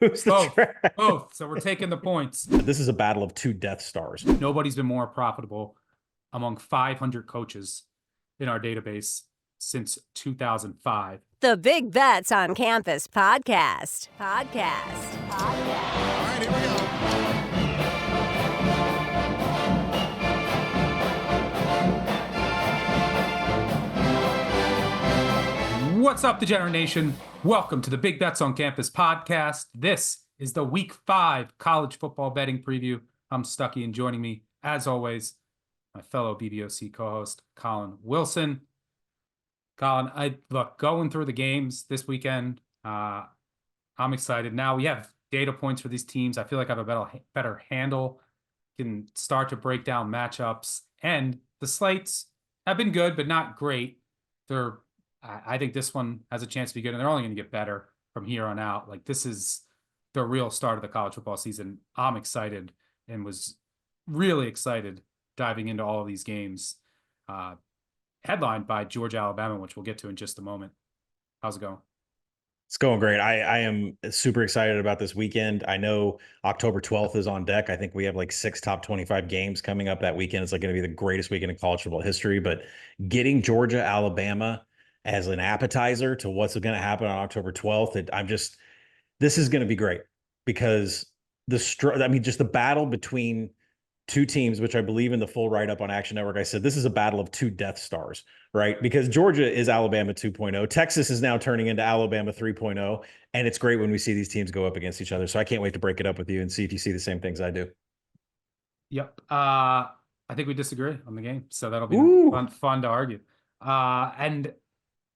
Who's the Both. trash? Both. So we're taking the points. This is a battle of two Death Stars. Nobody's been more profitable among 500 coaches in our database since 2005. The Big Bets on Campus podcast. All right, here we go. What's up, Degenerate Nation? Welcome to the Big Bets on Campus podcast. This is the Week 5 college football betting preview. I'm Stuckey, and joining me, as always, my fellow BBOC co-host, Colin Wilson. Colin, going through the games this weekend, I'm excited. Now we have data points for these teams. I feel like I have a better handle. Can start to break down matchups. And the slates have been good, but not great. I think this one has a chance to be good, and they're only going to get better from here on out. Like, this is the real start of the college football season. I'm excited and was really excited diving into all of these games. Headlined by Georgia, Alabama, which we'll get to in just a moment. How's it going? It's going great. I am super excited about this weekend. I know October 12th is on deck. I think we have like 6 top 25 games coming up that weekend. It's like going to be the greatest weekend in college football history. But getting Georgia, Alabama as an appetizer to what's going to happen on October 12th, this is going to be great because just the battle between two teams, which I believe in the full write-up on Action Network, I said this is a battle of two Death Stars, right? Because Georgia is Alabama 2.0. Texas is now turning into Alabama 3.0. And it's great when we see these teams go up against each other. So I can't wait to break it up with you and see if you see the same things I do. Yep. I think we disagree on the game. So that'll be fun to argue. And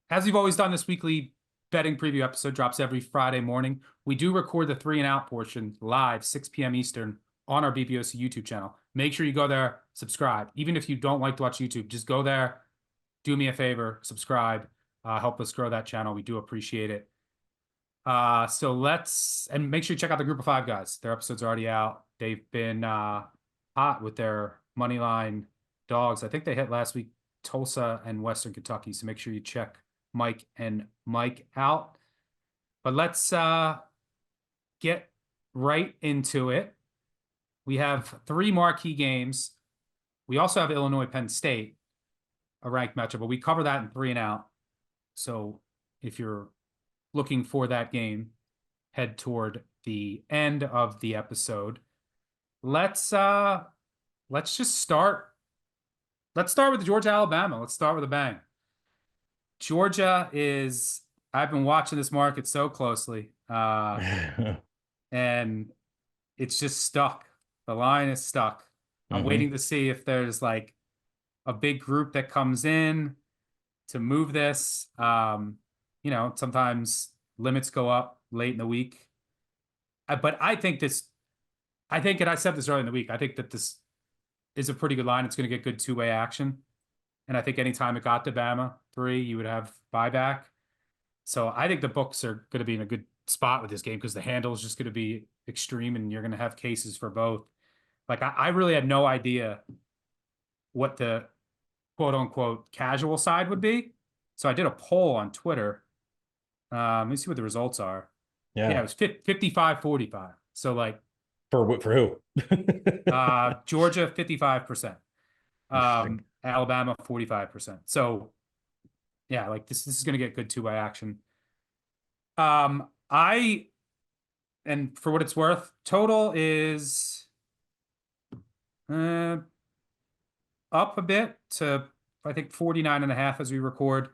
as we've always done, this weekly betting preview episode drops every Friday morning. We do record the 3 and Out portion live, 6 p.m. Eastern, on our BBOC YouTube channel. Make sure you go there, subscribe. Even if you don't like to watch YouTube, just go there, do me a favor, subscribe, help us grow that channel. We do appreciate it. And make sure you check out the Group of 5 guys. Their episodes are already out. They've been hot with their Moneyline dogs. I think they hit last week Tulsa and Western Kentucky. So make sure you check Mike and Mike out. But let's get right into it. We have 3 marquee games. We also have Illinois Penn State, a ranked matchup, but we cover that in 3 and Out. So if you're looking for that game, head toward the end of the episode. Let's just start. Let's start with Georgia, Alabama. Let's start with a bang. Georgia I've been watching this market so closely, and it's just stuck. The line is stuck. I'm waiting to see if there's like a big group that comes in to move this. Sometimes limits go up late in the week. But I think, and I said this earlier in the week, I think that this is a pretty good line. It's going to get good two-way action. And I think anytime it got to Bama 3, you would have buyback. So I think the books are going to be in a good spot with this game because the handle is just going to be extreme and you're going to have cases for both. Like, I really had no idea what the quote-unquote casual side would be. So I did a poll on Twitter. Let me see what the results are. Yeah, it was 55-45. So, like... For who? Georgia, 55%. Alabama, 45%. So, yeah, like, this is going to get good two-way action. And for what it's worth, total is... up a bit to, I think, 49.5 as we record.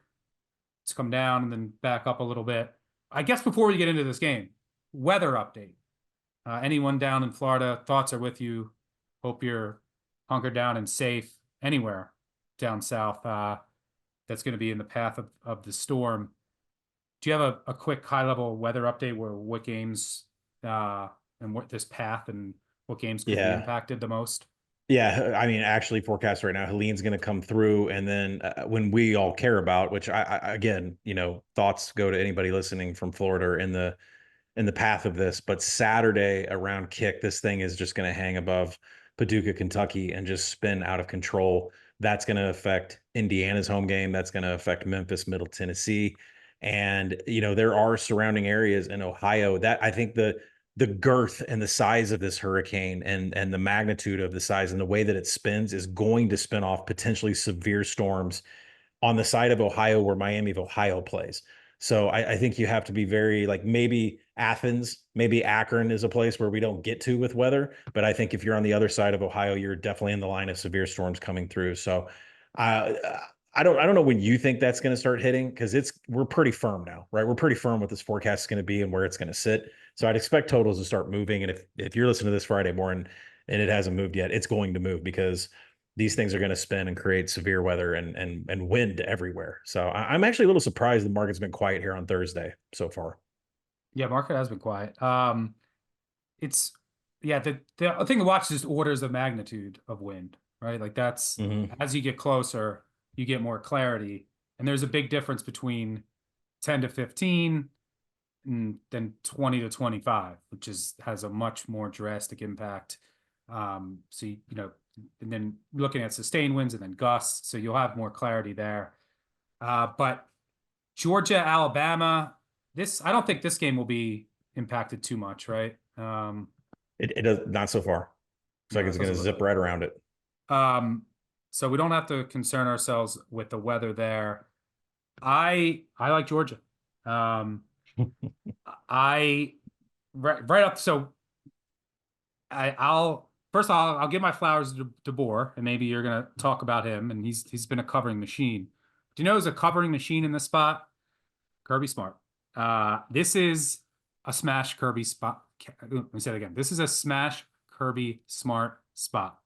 It's come down and then back up a little bit. I guess before we get into this game, weather update. Anyone down in Florida, thoughts are with you. Hope you're hunkered down and safe anywhere down south that's going to be in the path of the storm. Do you have a quick high-level weather update where what games and what this path and what games could be impacted the most? Yeah, I mean, actually forecast right now, Helene's going to come through. And then when we all care about, which I again, thoughts go to anybody listening from Florida in the path of this. But Saturday around kick, this thing is just going to hang above Paducah, Kentucky, and just spin out of control. That's going to affect Indiana's home game. That's going to affect Memphis, Middle Tennessee. And, there are surrounding areas in Ohio that I think the the girth and the size of this hurricane and the magnitude of the size and the way that it spins is going to spin off potentially severe storms on the side of Ohio where Miami of Ohio plays. So I think you have to be very, like, maybe Athens, maybe Akron is a place where we don't get to with weather. But I think if you're on the other side of Ohio, you're definitely in the line of severe storms coming through. So uh, I don't know when you think that's going to start hitting, because we're pretty firm now, right? We're pretty firm what this forecast is going to be and where it's going to sit. So I'd expect totals to start moving. And if you're listening to this Friday morning and it hasn't moved yet, it's going to move, because these things are going to spin and create severe weather and wind everywhere. So I'm actually a little surprised the market's been quiet here on Thursday so far. Yeah, market has been quiet. It's the thing to watch is just orders of magnitude of wind, right? Like that's as you get closer, you get more clarity, and there's a big difference between 10 to 15 and then 20 to 25, which has a much more drastic impact. So you know, and then looking at sustained winds and then gusts, so you'll have more clarity there. But Georgia, Alabama, I don't think this game will be impacted too much, right? It does not so far. It's like it's going to zip right around it. So we don't have to concern ourselves with the weather there. I like Georgia. Right up. So I'll give my flowers to DeBoer, and maybe you're gonna talk about him, and he's been a covering machine. Do you know who's a covering machine in this spot? Kirby Smart. This is a smash Kirby spot. Let me say it again. This is a smash Kirby Smart spot.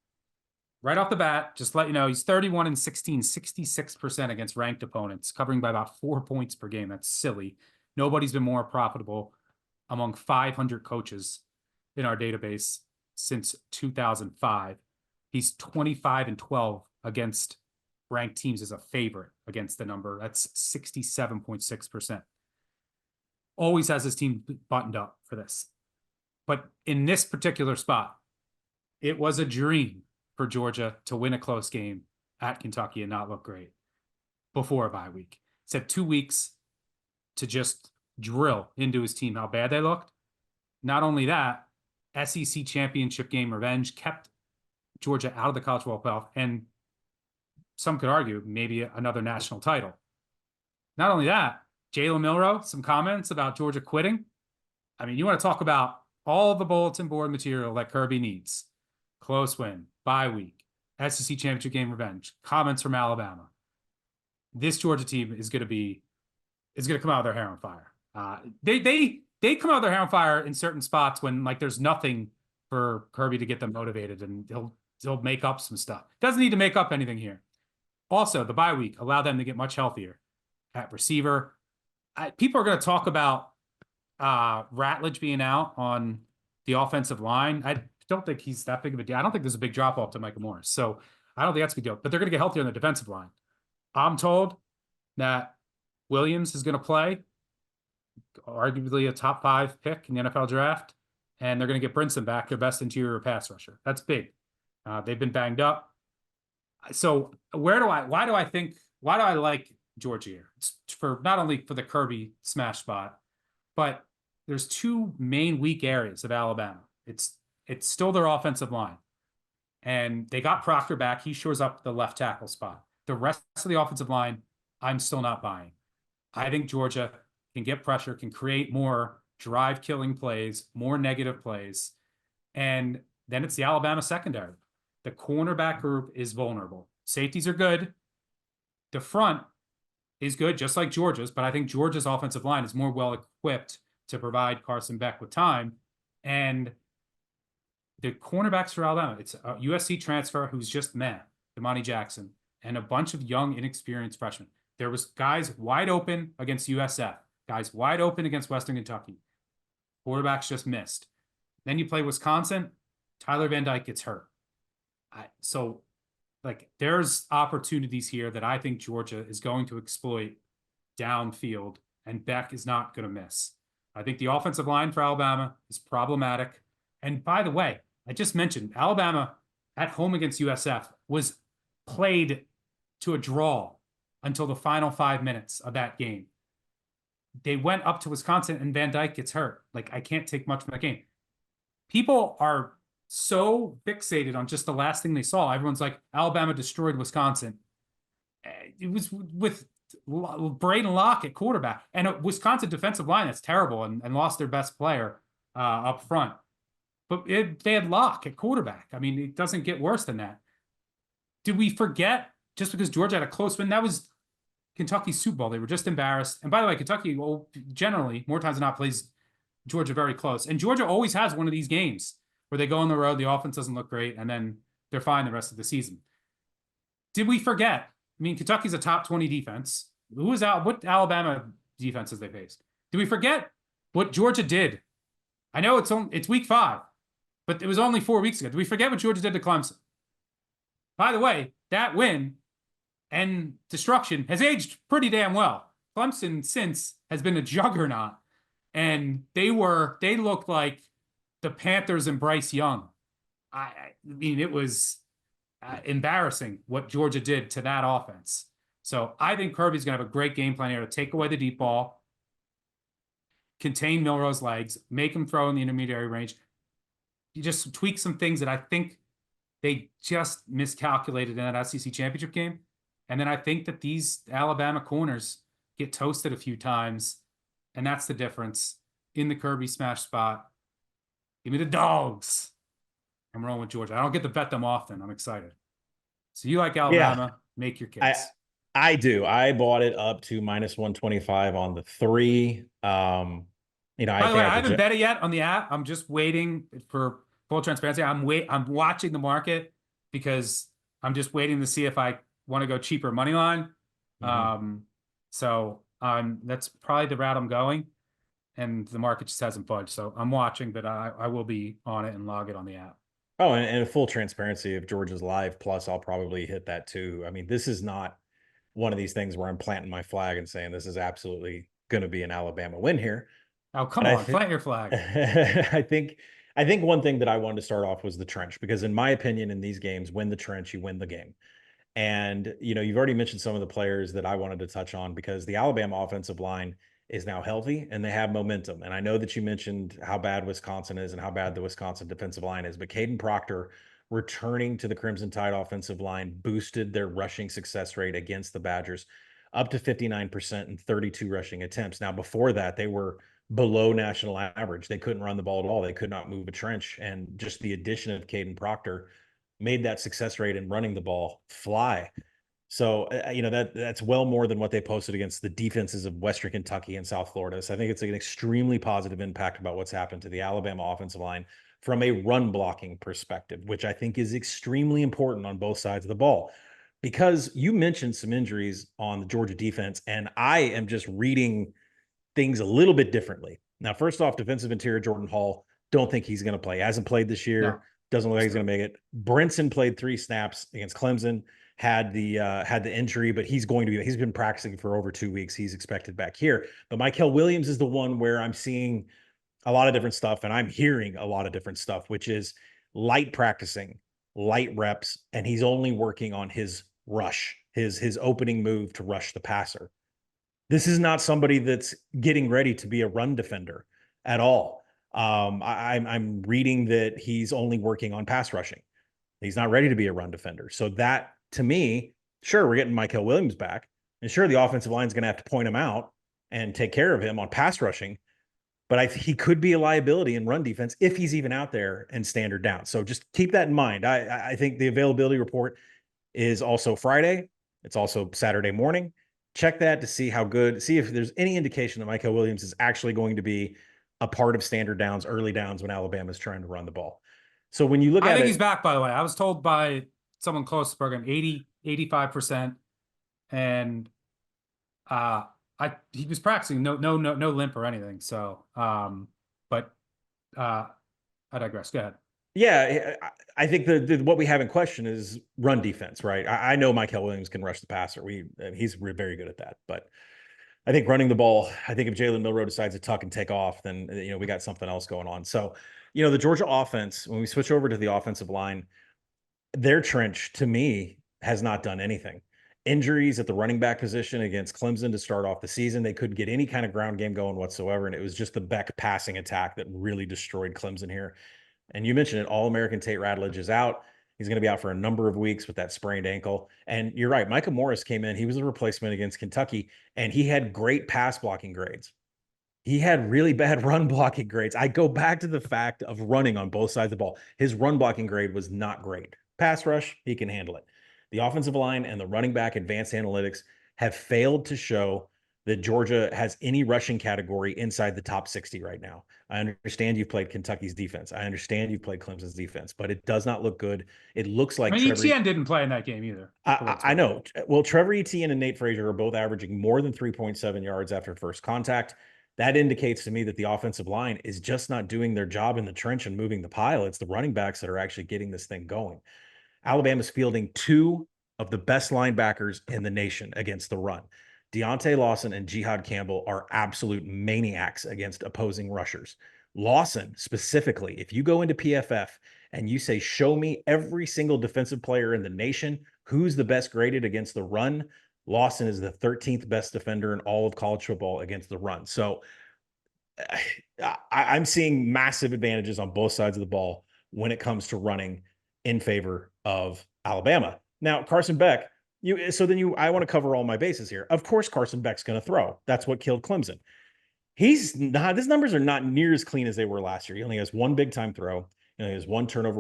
Right off the bat, just to let you know, he's 31 and 16, 66% against ranked opponents, covering by about 4 points per game. That's silly. Nobody's been more profitable among 500 coaches in our database since 2005. He's 25 and 12 against ranked teams as a favorite against the number. That's 67.6%. Always has his team buttoned up for this. But in this particular spot, it was a dream for Georgia to win a close game at Kentucky and not look great before a bye week. It's had 2 weeks to just drill into his team how bad they looked. Not only that, SEC championship game revenge kept Georgia out of the college football playoff, and some could argue maybe another national title. Not only that, Jalen Milroe, some comments about Georgia quitting. I mean, you want to talk about all the bulletin board material that Kirby needs. Close win, bye week, SEC championship game revenge, comments from Alabama. This Georgia team is going to come out of their hair on fire. They come out of their hair on fire in certain spots when, like, there's nothing for Kirby to get them motivated, and he'll make up some stuff. Doesn't need to make up anything here. Also, the bye week allowed them to get much healthier at receiver. People are going to talk about Ratledge being out on the offensive line. I don't think he's that big of a deal. I don't think there's a big drop off to Micah Morris. So I don't think that's a big deal. But they're going to get healthier on the defensive line. I'm told that Williams is going to play, arguably a top 5 pick in the NFL draft, and they're going to get Brinson back, their best interior pass rusher. That's big. They've been banged up. So why do I like Georgia here? It's for not only for the Kirby smash spot, but there's 2 main weak areas of Alabama. It's still their offensive line, and they got Proctor back. He shores up the left tackle spot. The rest of the offensive line, I'm still not buying. I think Georgia can get pressure, can create more drive-killing plays, more negative plays, and then it's the Alabama secondary. The cornerback group is vulnerable. Safeties are good. The front is good, just like Georgia's, but I think Georgia's offensive line is more well-equipped to provide Carson Beck with time. And the cornerbacks for Alabama, it's a USC transfer who's just Damani Jackson, and a bunch of young, inexperienced freshmen. There was guys wide open against USF, guys wide open against Western Kentucky. Quarterbacks just missed. Then you play Wisconsin, Tyler Van Dyke gets hurt. So, like, there's opportunities here that I think Georgia is going to exploit downfield, and Beck is not going to miss. I think the offensive line for Alabama is problematic. And by the way, I just mentioned Alabama at home against USF was played to a draw until the final 5 minutes of that game. They went up to Wisconsin and Van Dyke gets hurt. Like, I can't take much from that game. people are so fixated on just the last thing they saw. Everyone's like, Alabama destroyed Wisconsin. It was with Braden Locke at quarterback and a Wisconsin defensive line that's terrible and lost their best player up front. But they had Locke at quarterback. I mean, it doesn't get worse than that. Did we forget just because Georgia had a close win? That was Kentucky's Super Bowl. They were just embarrassed. And by the way, Kentucky generally, more times than not, plays Georgia very close. And Georgia always has one of these games where they go on the road, the offense doesn't look great, and then they're fine the rest of the season. Did we forget? I mean, Kentucky's a top 20 defense. Who is out? What Alabama defenses they faced? Did we forget what Georgia did? I know it's week 5, but it was only 4 weeks ago. Did we forget what Georgia did to Clemson? By the way, that win and destruction has aged pretty damn well. Clemson since has been a juggernaut, and they looked like the Panthers and Bryce Young. I mean, it was embarrassing what Georgia did to that offense. So I think Kirby's going to have a great game plan here to take away the deep ball, contain Milroe's legs, make him throw in the intermediary range. You just tweak some things that I think they just miscalculated in that SEC championship game. And then I think that these Alabama corners get toasted a few times, and that's the difference in the Kirby smash spot. Give me the dogs. I'm rolling with Georgia. I don't get to bet them often. I'm excited. So you like Alabama, make your case. I do. I bought it up to -125 on the 3. By the way, I haven't bet it yet on the app. I'm just waiting for full transparency. I'm watching the market because I'm just waiting to see if I want to go cheaper money line. So that's probably the route I'm going. And the market just hasn't budged. So I'm watching, but I will be on it and log it on the app. Oh, and full transparency, if Georgia's live plus, I'll probably hit that too. I mean, this is not one of these things where I'm planting my flag and saying this is absolutely going to be an Alabama win here. Oh, come on, plant your flag. I think one thing that I wanted to start off was the trench, because in my opinion, in these games, win the trench, you win the game. And, you've already mentioned some of the players that I wanted to touch on, because the Alabama offensive line is now healthy and they have momentum. And I know that you mentioned how bad Wisconsin is and how bad the Wisconsin defensive line is, but Caden Proctor returning to the Crimson Tide offensive line boosted their rushing success rate against the Badgers up to 59% and 32 rushing attempts. Now, before that, they were below national average. They couldn't run the ball at all. They could not move a trench. And just the addition of Caden Proctor made that success rate in running the ball fly. So, that's well more than what they posted against the defenses of Western Kentucky and South Florida. So I think it's an extremely positive impact about what's happened to the Alabama offensive line from a run blocking perspective, which I think is extremely important on both sides of the ball. Because you mentioned some injuries on the Georgia defense, and I am just reading things a little bit differently. Now, first off, defensive interior Jordan Hall, don't think he's going to play. Hasn't played this year. No. Doesn't look like he's going to make it. Brinson played 3 snaps against Clemson. Had the injury, but he's been practicing for over 2 weeks. He's expected back here. But Mykel Williams is the one where I'm seeing a lot of different stuff, and I'm hearing a lot of different stuff, which is light practicing, light reps, and he's only working on his rush, his opening move to rush the passer. This is not somebody that's getting ready to be a run defender at all. I'm reading that he's only working on pass rushing. He's not ready to be a run defender. So that, to me, sure, we're getting Mykel Williams back, and sure, the offensive line is going to have to point him out and take care of him on pass rushing, but he could be a liability in run defense if he's even out there and standard down. So just keep that in mind. I think the availability report is also Friday. It's also Saturday morning. Check that to see if there's any indication that Mykel Williams is actually going to be a part of standard downs, early downs when Alabama's trying to run the ball. So when you look at it, I think he's back, by the way. I was told by someone close to the program, 85%. And he was practicing, no limp or anything. So, but I digress. Go ahead. Yeah, I think what we have in question is run defense, right? I know Mykel Williams can rush the passer. He's very good at that. But I think running the ball, I think if Jalen Milroe decides to tuck and take off, then, we got something else going on. So, the Georgia offense, when we switch over to the offensive line, their trench, to me, has not done anything. Injuries at the running back position against Clemson to start off the season. They couldn't get any kind of ground game going whatsoever, and it was just the Beck passing attack that really destroyed Clemson here. And you mentioned it, All-American Tate Ratledge is out. He's going to be out for a number of weeks with that sprained ankle. And you're right, Micah Morris came in. He was a replacement against Kentucky, and he had great pass blocking grades. He had really bad run blocking grades. I go back to the fact of running on both sides of the ball. His run blocking grade was not great. Pass rush, he can handle it. The offensive line and the running back advanced analytics have failed to show that Georgia has any rushing category inside the top 60 right now. I understand you've played Kentucky's defense. I understand you've played Clemson's defense, but it does not look good. It looks like Etienne didn't play in that game either. I know. Well, Trevor Etienne and Nate Frazier are both averaging more than 3.7 yards after first contact. That indicates to me that the offensive line is just not doing their job in the trench and moving the pile. It's the running backs that are actually getting this thing going. Alabama's fielding two of the best linebackers in the nation against the run. Deontay Lawson and Jihad Campbell are absolute maniacs against opposing rushers. Lawson, specifically, if you go into PFF and you say, show me every single defensive player in the nation, who's the best graded against the run, Lawson is the 13th best defender in all of college football against the run. So I'm seeing massive advantages on both sides of the ball when it comes to running in favor of Alabama. Now, Carson Beck, I want to cover all my bases here. Of course, Carson Beck's going to throw. That's what killed Clemson. His numbers are not near as clean as they were last year. He only has one big time throw. He has one turnover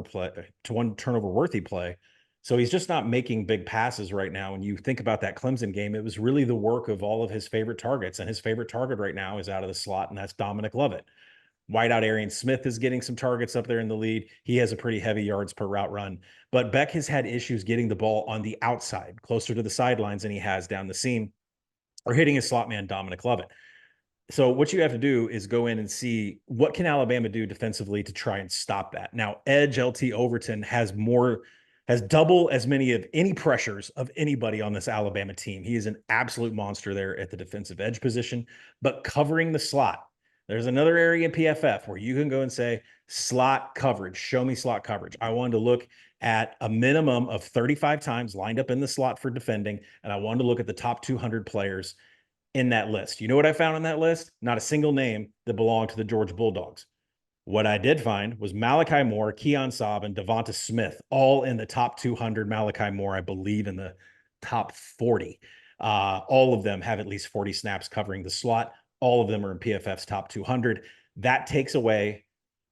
worthy play. So he's just not making big passes right now. When you think about that Clemson game, it was really the work of all of his favorite targets. And his favorite target right now is out of the slot, and that's Dominic Lovett. Wideout Arian Smith is getting some targets up there in the lead. He has a pretty heavy yards per route run. But Beck has had issues getting the ball on the outside, closer to the sidelines than he has down the seam, or hitting his slot man, Dominic Lovett. So what you have to do is go in and see what can Alabama do defensively to try and stop that. Now, Edge LT Overton has double as many of any pressures of anybody on this Alabama team. He is an absolute monster there at the defensive edge position, but covering the slot. There's another area in PFF where you can go and say slot coverage, show me slot coverage. I wanted to look at a minimum of 35 times lined up in the slot for defending, and I wanted to look at the top 200 players in that list. You know what I found on that list? Not a single name that belonged to the Georgia Bulldogs. What I did find was Malachi Moore, Keon Saab, and Devonta Smith, all in the top 200. Malachi Moore, I believe, in the top 40. All of them have at least 40 snaps covering the slot. All of them are in PFF's top 200. That takes away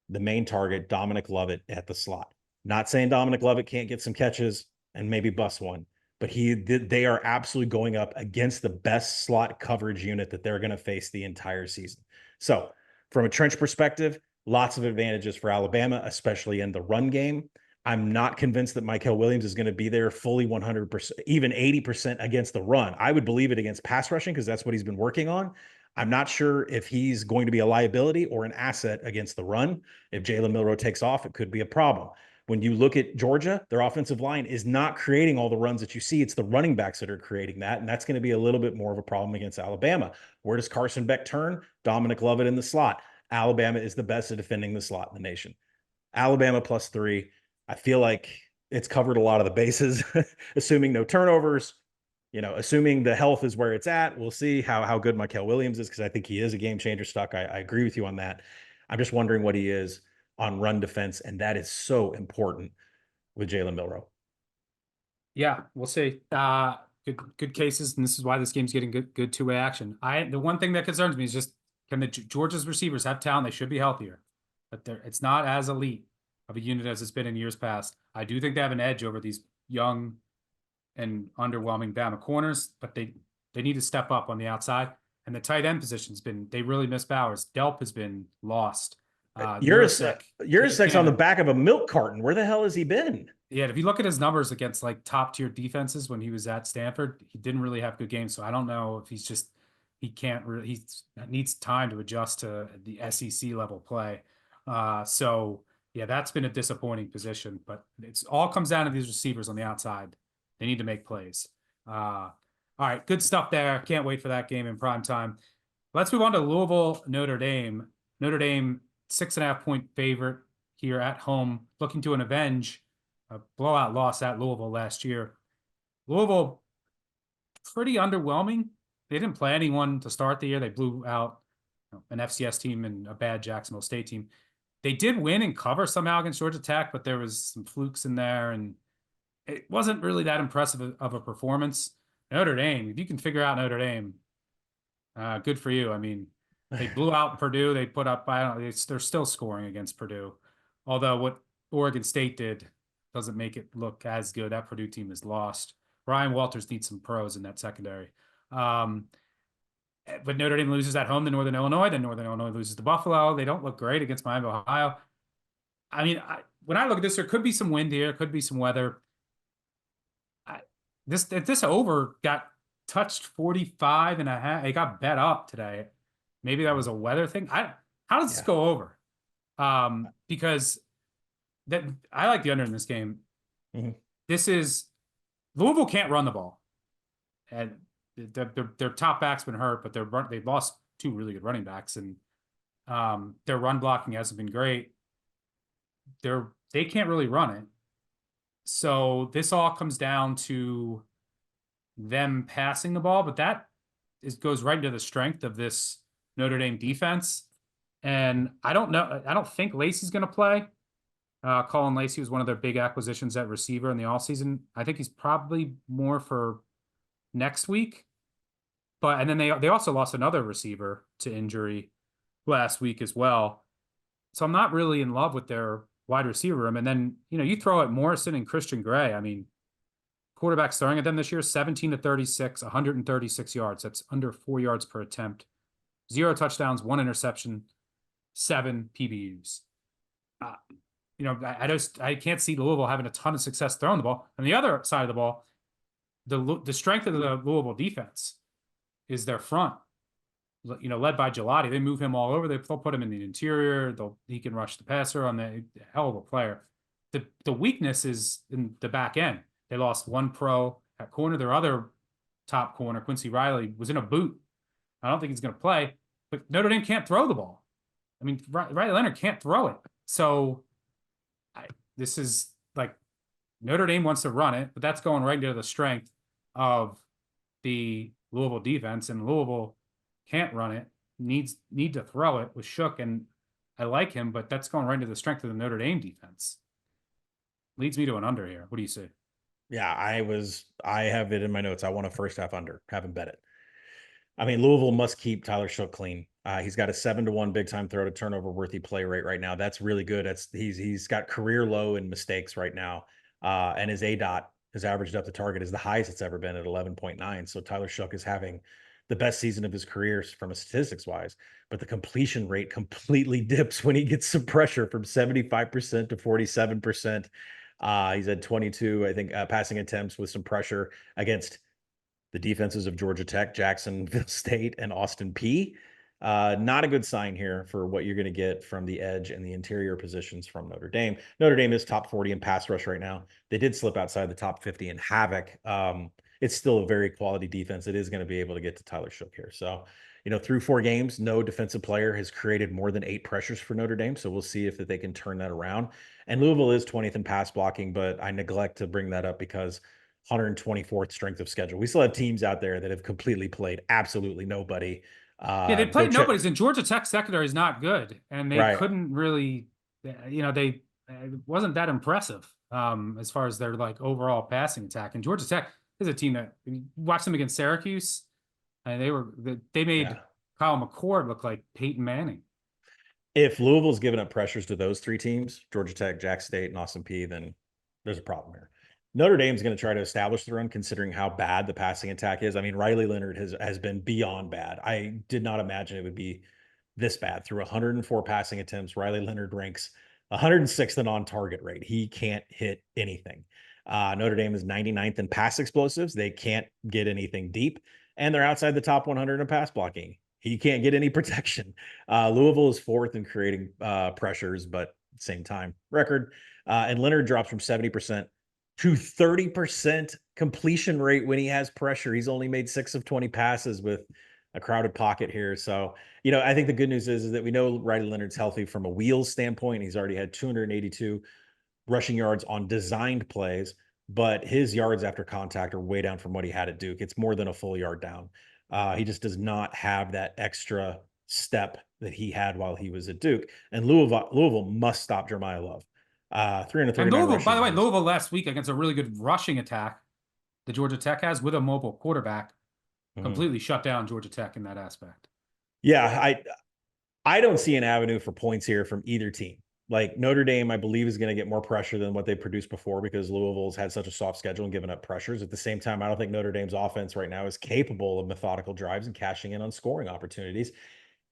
the main target, Dominic Lovett, at the slot. Not saying Dominic Lovett can't get some catches and maybe bust one, but they are absolutely going up against the best slot coverage unit that they're going to face the entire season. So from a trench perspective, lots of advantages for Alabama, especially in the run game. I'm not convinced that Mykel Williams is going to be there fully 100%, even 80% against the run. I would believe it against pass rushing because that's what he's been working on. I'm not sure if he's going to be a liability or an asset against the run. If Jalen Milroe takes off, it could be a problem. When you look at Georgia, their offensive line is not creating all the runs that you see. It's the running backs that are creating that, and that's going to be a little bit more of a problem against Alabama. Where does Carson Beck turn? Dominic Lovett in the slot. Alabama is the best at defending the slot in the nation. Alabama +3. I feel like it's covered a lot of the bases, assuming no turnovers. Assuming the health is where it's at, we'll see how good Mykel Williams is, because I think he is a game changer stock. I agree with you on that. I'm just wondering what he is on run defense, and that is so important with Jalen Milroe. Yeah, we'll see. Good cases, and this is why this game's getting good two-way action. The one thing that concerns me is just, can the Georgia's receivers have talent? They should be healthier, but it's not as elite of a unit as it's been in years past. I do think they have an edge over these young and underwhelming Bama corners, but they need to step up on the outside. And the tight end position's they really miss Bowers. Delp has been lost. Yurosek's on the back of a milk carton. Where the hell has he been? Yeah, if you look at his numbers against like top tier defenses when he was at Stanford, he didn't really have good games. So I don't know if he needs time to adjust to the SEC level play. So yeah, that's been a disappointing position, but it's all comes down to these receivers on the outside. They need to make plays. All right, good stuff there. Can't wait for that game in prime time. Let's move on to Louisville, Notre Dame. Notre Dame, 6.5-point favorite here at home, looking to avenge a blowout loss at Louisville last year. Louisville, pretty underwhelming. They didn't play anyone to start the year. They blew out an FCS team and a bad Jacksonville State team. They did win and cover somehow against Georgia Tech, but there was some flukes in there, and it wasn't really that impressive of a performance. Notre Dame, if you can figure out Notre Dame, good for you. I mean, they blew out Purdue. They put up, I don't know, they're still scoring against Purdue. Although what Oregon State did doesn't make it look as good. That Purdue team is lost. Ryan Walters needs some pros in that secondary. But Notre Dame loses at home to Northern Illinois. Then Northern Illinois loses to Buffalo. They don't look great against Miami of Ohio. I mean, when I look at this, there could be some wind here. Could be some weather. This over got touched 45.5. It got bet up today. Maybe that was a weather thing. How does this go over? Because that I like the under in this game. Mm-hmm. This is Louisville can't run the ball, and their top back's been hurt, but they've lost two really good running backs, and their run blocking hasn't been great. They can't really run it. So this all comes down to them passing the ball, but that goes right into the strength of this Notre Dame defense. And I don't know. I don't think Lacey's going to play. Colin Lacey was one of their big acquisitions at receiver in the offseason. I think he's probably more for next week. And then they also lost another receiver to injury last week as well. So I'm not really in love with their wide receiver room. And then, you throw at Morrison and Christian Gray. I mean, quarterbacks throwing at them this year, 17 to 36, 136 yards. That's under 4 yards per attempt. 0 touchdowns, 1 interception, 7 PBUs. I can't see Louisville having a ton of success throwing the ball. On the other side of the ball, the strength of the Louisville defense is their front. Led by Gelati. They move him all over. They'll put him in the interior. He can rush the passer on the hell of a player. The weakness is in the back end. They lost one pro at corner. Their other top corner, Quincy Riley, was in a boot. I don't think he's going to play. But Notre Dame can't throw the ball. I mean, Riley Leonard can't throw it. So this is like Notre Dame wants to run it, but that's going right into the strength of the Louisville defense, and Louisville can't run it, need to throw it with Shook, and I like him, but that's going right into the strength of the Notre Dame defense. Leads me to an under here. What do you say? Yeah, I have it in my notes. I want a first half under. Haven't bet it. I mean, Louisville must keep Tyler Shook clean. He's got a 7-1 big time throw to turnover worthy play rate right now. That's really good. He's got career low in mistakes right now. And his ADOT, his average depth of target, is the highest it's ever been at 11.9. So Tyler Shook is having the best season of his career from a statistics wise, but the completion rate completely dips when he gets some pressure from 75% to 47%. He's had 22, I think, passing attempts with some pressure against the defenses of Georgia Tech, Jacksonville State, and Austin Peay. Not a good sign here for what you're going to get from the edge and the interior positions from Notre Dame. Notre Dame is top 40 in pass rush right now. They did slip outside the top 50 in havoc. It's still a very quality defense. It is going to be able to get to Tyler Shook here. So, through 4 games, no defensive player has created more than 8 pressures for Notre Dame. So we'll see if they can turn that around. And Louisville is 20th in pass blocking, but I neglect to bring that up because 124th strength of schedule. We still have teams out there that have completely played absolutely nobody. They played nobody's, and Georgia Tech secondary is not good, and they couldn't really, it wasn't that impressive as far as their overall passing attack. And Georgia Tech is a team that you watch them against Syracuse, and they made Kyle McCord look like Peyton Manning. If Louisville's given up pressures to those 3 teams, Georgia Tech, Jack State, and Austin Peay, then there's a problem here. Notre Dame's going to try to establish the run, considering how bad the passing attack is. I mean, Riley Leonard has been beyond bad. I did not imagine it would be this bad. Through 104 passing attempts, Riley Leonard ranks 106th in on-target rate. He can't hit anything. Notre Dame is 99th in pass explosives. They can't get anything deep, and they're outside the top 100 in pass blocking. He can't get any protection. Louisville is 4th in creating pressures, but at the same time, record. And Leonard drops from 70% to 30% completion rate when he has pressure. He's only made 6 of 20 passes with a crowded pocket here. So, I think the good news is that we know Riley Leonard's healthy from a wheels standpoint. He's already had 282 rushing yards on designed plays, but his yards after contact are way down from what he had at Duke. It's more than a full yard down. He just does not have that extra step that he had while he was at Duke. And Louisville must stop Jeremiah Love. 339 And Louisville, by the way, rushing yards. Louisville last week against a really good rushing attack that Georgia Tech has with a mobile quarterback completely shut down Georgia Tech in that aspect. Yeah, I don't see an avenue for points here from either team. Like Notre Dame, I believe, is going to get more pressure than what they produced before because Louisville's had such a soft schedule and given up pressures. At the same time, I don't think Notre Dame's offense right now is capable of methodical drives and cashing in on scoring opportunities.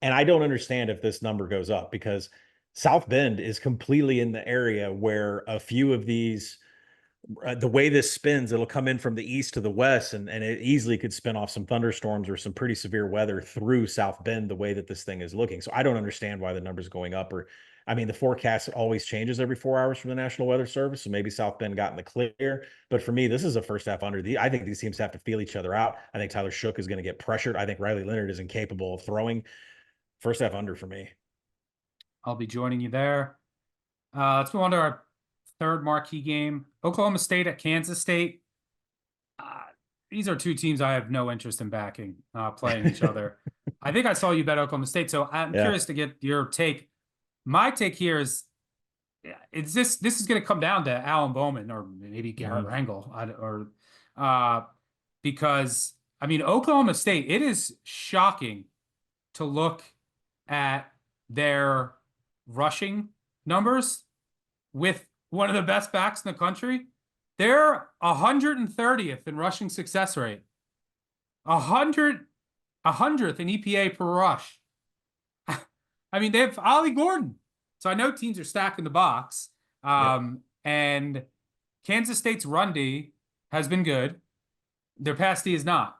And I don't understand if this number goes up because South Bend is completely in the area where a few of these the way this spins, it'll come in from the east to the west, and it easily could spin off some thunderstorms or some pretty severe weather through South Bend the way that this thing is looking. So I don't understand why the number's going up. Or, I mean, the forecast always changes every 4 hours from the National Weather Service, so maybe South Bend got in the clear. But for me, this is a first half under. I think these teams have to feel each other out. I think Tyler Shook is going to get pressured. I think Riley Leonard is incapable of throwing. First half under for me. I'll be joining you there. Let's move on to our third marquee game, Oklahoma State at Kansas State. These are two teams I have no interest in backing playing each other. I think I saw you bet Oklahoma State, so I'm curious to get your take. My take here is this is going to come down to Alan Bowman or maybe Garrett Rangel, because I mean Oklahoma State. It is shocking to look at their rushing numbers with one of the best backs in the country. They're 130th in rushing success rate, 100th in EPA per rush. I mean, they have Ollie Gordon. So I know teams are stacking the box. And Kansas State's run D has been good. Their pass D is not.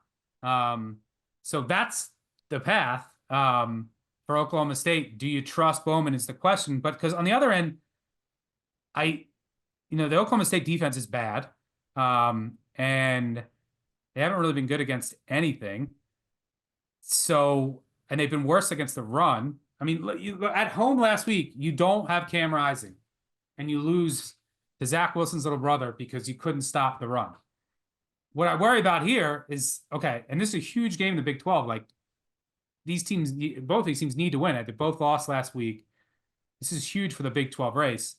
So that's the path for Oklahoma State. Do you trust Bowman is the question. But because on the other end, the Oklahoma State defense is bad. And they haven't really been good against anything. So, and they've been worse against the run. I mean, at home last week, you don't have Cam Rising, and you lose to Zach Wilson's little brother because you couldn't stop the run. What I worry about here is, okay, and this is a huge game in the Big 12. Like, both these teams need to win it. They both lost last week. This is huge for the Big 12 race.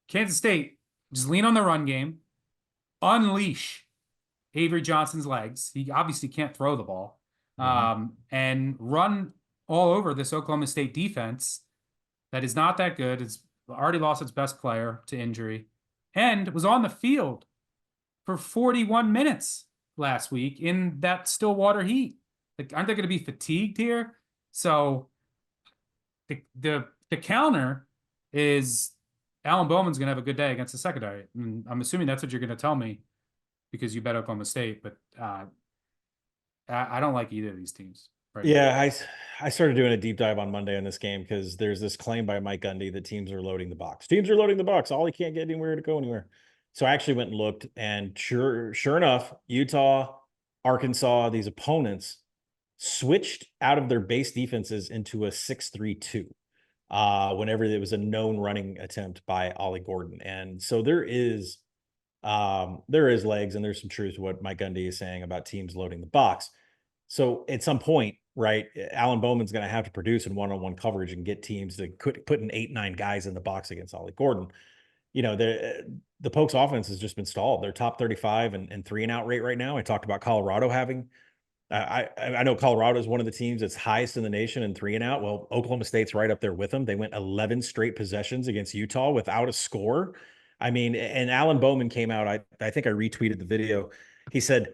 Kansas State, just lean on the run game, unleash Avery Johnson's legs. He obviously can't throw the ball, and run all over this Oklahoma State defense that is not that good. It's already lost its best player to injury and was on the field for 41 minutes last week in that Stillwater heat. Like, aren't they going to be fatigued here? So the counter is Alan Bowman's going to have a good day against the secondary. And I'm assuming that's what you're going to tell me because you bet Oklahoma State, but I don't like either of these teams. Right. Yeah, I started doing a deep dive on Monday on this game because there's this claim by Mike Gundy that teams are loading the box. Teams are loading the box. Ollie can't get anywhere to go anywhere. So I actually went and looked, and sure enough, Utah, Arkansas, these opponents switched out of their base defenses into a 6-3-2 whenever there was a known running attempt by Ollie Gordon. And so there is legs, and there's some truth to what Mike Gundy is saying about teams loading the box. So at some point, right, Alan Bowman's going to have to produce in one-on-one coverage and get teams to put in 8-9 guys in the box against Ollie Gordon. The Pokes offense has just been stalled. They're top 35 and 3-and-out rate right now. I talked about Colorado having. I know Colorado is one of the teams that's highest in the nation in 3-and-out. Well, Oklahoma State's right up there with them. They went 11 straight possessions against Utah without a score. I mean, and Alan Bowman came out. I think I retweeted the video. He said,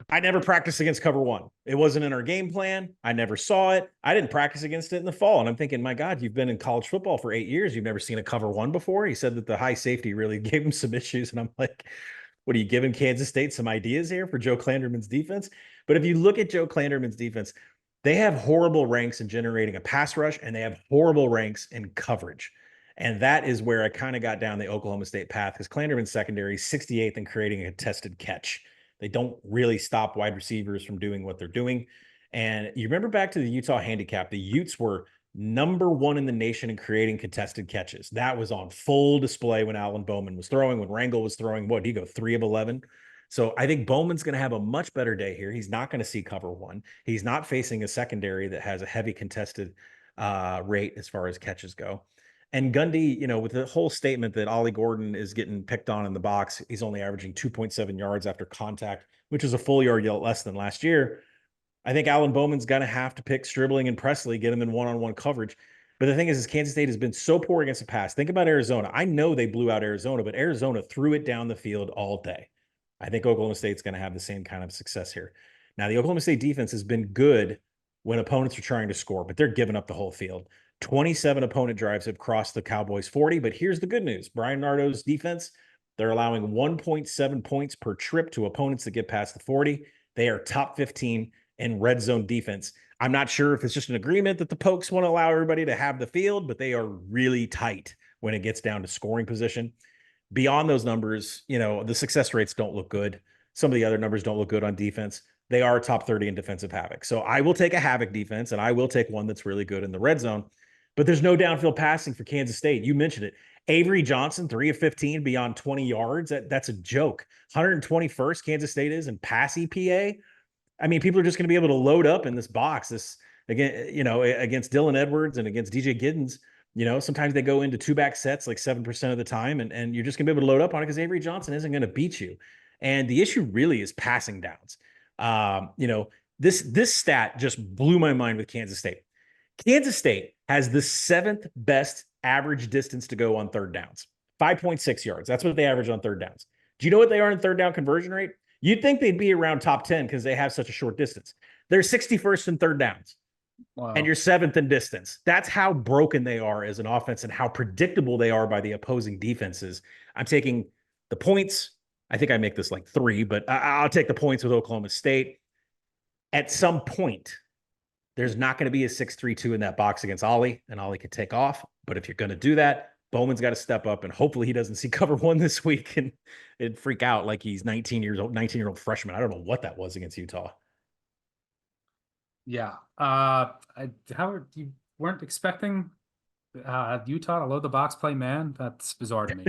I never practiced against cover one. It wasn't in our game plan. I never saw it. I didn't practice against it in the fall. And I'm thinking, my God, you've been in college football for 8 years. You've never seen a cover one before. He said that the high safety really gave him some issues. And I'm like, what are you giving Kansas State some ideas here for Joe Klanderman's defense? But if you look at Joe Klanderman's defense, they have horrible ranks in generating a pass rush, and they have horrible ranks in coverage. And that is where I kind of got down the Oklahoma State path, because Klanderman's secondary is 68th in creating a contested catch. They don't really stop wide receivers from doing what they're doing. And you remember back to the Utah handicap, the Utes were number one in the nation in creating contested catches. That was on full display when Alan Bowman was throwing, when Rangel was throwing. What did he go, 3 of 11? So I think Bowman's going to have a much better day here. He's not going to see cover one. He's not facing a secondary that has a heavy contested rate as far as catches go. And Gundy, with the whole statement that Ollie Gordon is getting picked on in the box, he's only averaging 2.7 yards after contact, which is a full yard less than last year. I think Alan Bowman's going to have to pick Stribling and Presley, get him in one-on-one coverage. But the thing is Kansas State has been so poor against the pass. Think about Arizona. I know they blew out Arizona, but Arizona threw it down the field all day. I think Oklahoma State's going to have the same kind of success here. Now, the Oklahoma State defense has been good when opponents are trying to score, but they're giving up the whole field. 27 opponent drives have crossed the Cowboys 40, but here's the good news. Brian Nardo's defense, they're allowing 1.7 points per trip to opponents that get past the 40. They are top 15 in red zone defense. I'm not sure if it's just an agreement that the Pokes want to allow everybody to have the field, but they are really tight when it gets down to scoring position. Beyond those numbers, the success rates don't look good. Some of the other numbers don't look good on defense. They are top 30 in defensive havoc. So I will take a havoc defense, and I will take one that's really good in the red zone. But there's no downfield passing for Kansas State. You mentioned it. Avery Johnson, 3 of 15 beyond 20 yards. That's a joke. 121st Kansas State is in pass EPA. I mean, people are just going to be able to load up in this box. Against Dylan Edwards and against DJ Giddens. Sometimes they go into 2-back sets like 7% of the time, and you're just going to be able to load up on it because Avery Johnson isn't going to beat you. And the issue really is passing downs. This stat just blew my mind with Kansas State. Kansas State has the 7th best average distance to go on third downs, 5.6 yards. That's what they average on third downs. Do you know what they are in third down conversion rate? You'd think they'd be around top 10 because they have such a short distance. They're 61st in third downs. Wow. And you're 7th in distance. That's how broken they are as an offense and how predictable they are by the opposing defenses. I'm taking the points. I think I make this like 3, but I'll take the points with Oklahoma State. At some point, there's not going to be a 6-3-2 in that box against Ollie, and Ollie could take off. But if you're going to do that, Bowman's got to step up, and hopefully he doesn't see cover 1 this week and freak out like he's 19-year-old freshman. I don't know what that was against Utah. Yeah. Howard, you weren't expecting Utah to load the box play man? That's bizarre to me.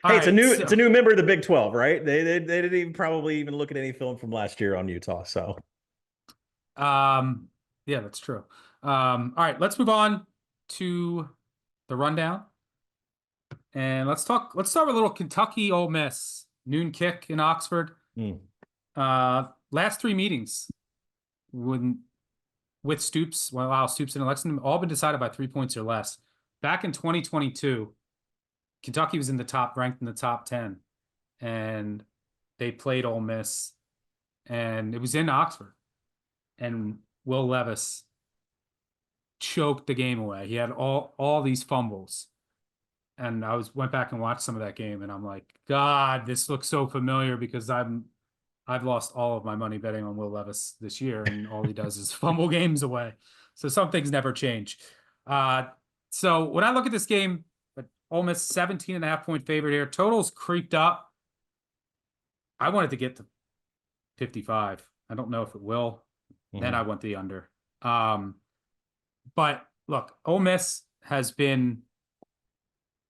Hey, it's a new member of the Big 12, right? They didn't even probably even look at any film from last year on Utah. So, yeah, that's true. All right, let's move on to the rundown, and let's start with a little Kentucky Ole Miss noon kick in Oxford. Last 3 meetings with Stoops, Stoops and Lexington, all been decided by 3 points or less. Back in 2022, Kentucky was ranked in the top 10, and they played Ole Miss, and it was in Oxford, and Will Levis choked the game away. He had all these fumbles, and I went back and watched some of that game, and I'm like, God, this looks so familiar because I've lost all of my money betting on Will Levis this year, and all he does is fumble games away. So some things never change. So when I look at this game, Ole Miss 17.5-point favorite here. Totals creeped up. I wanted to get to 55. I don't know if it will. Then I went the under. But look, Ole Miss has been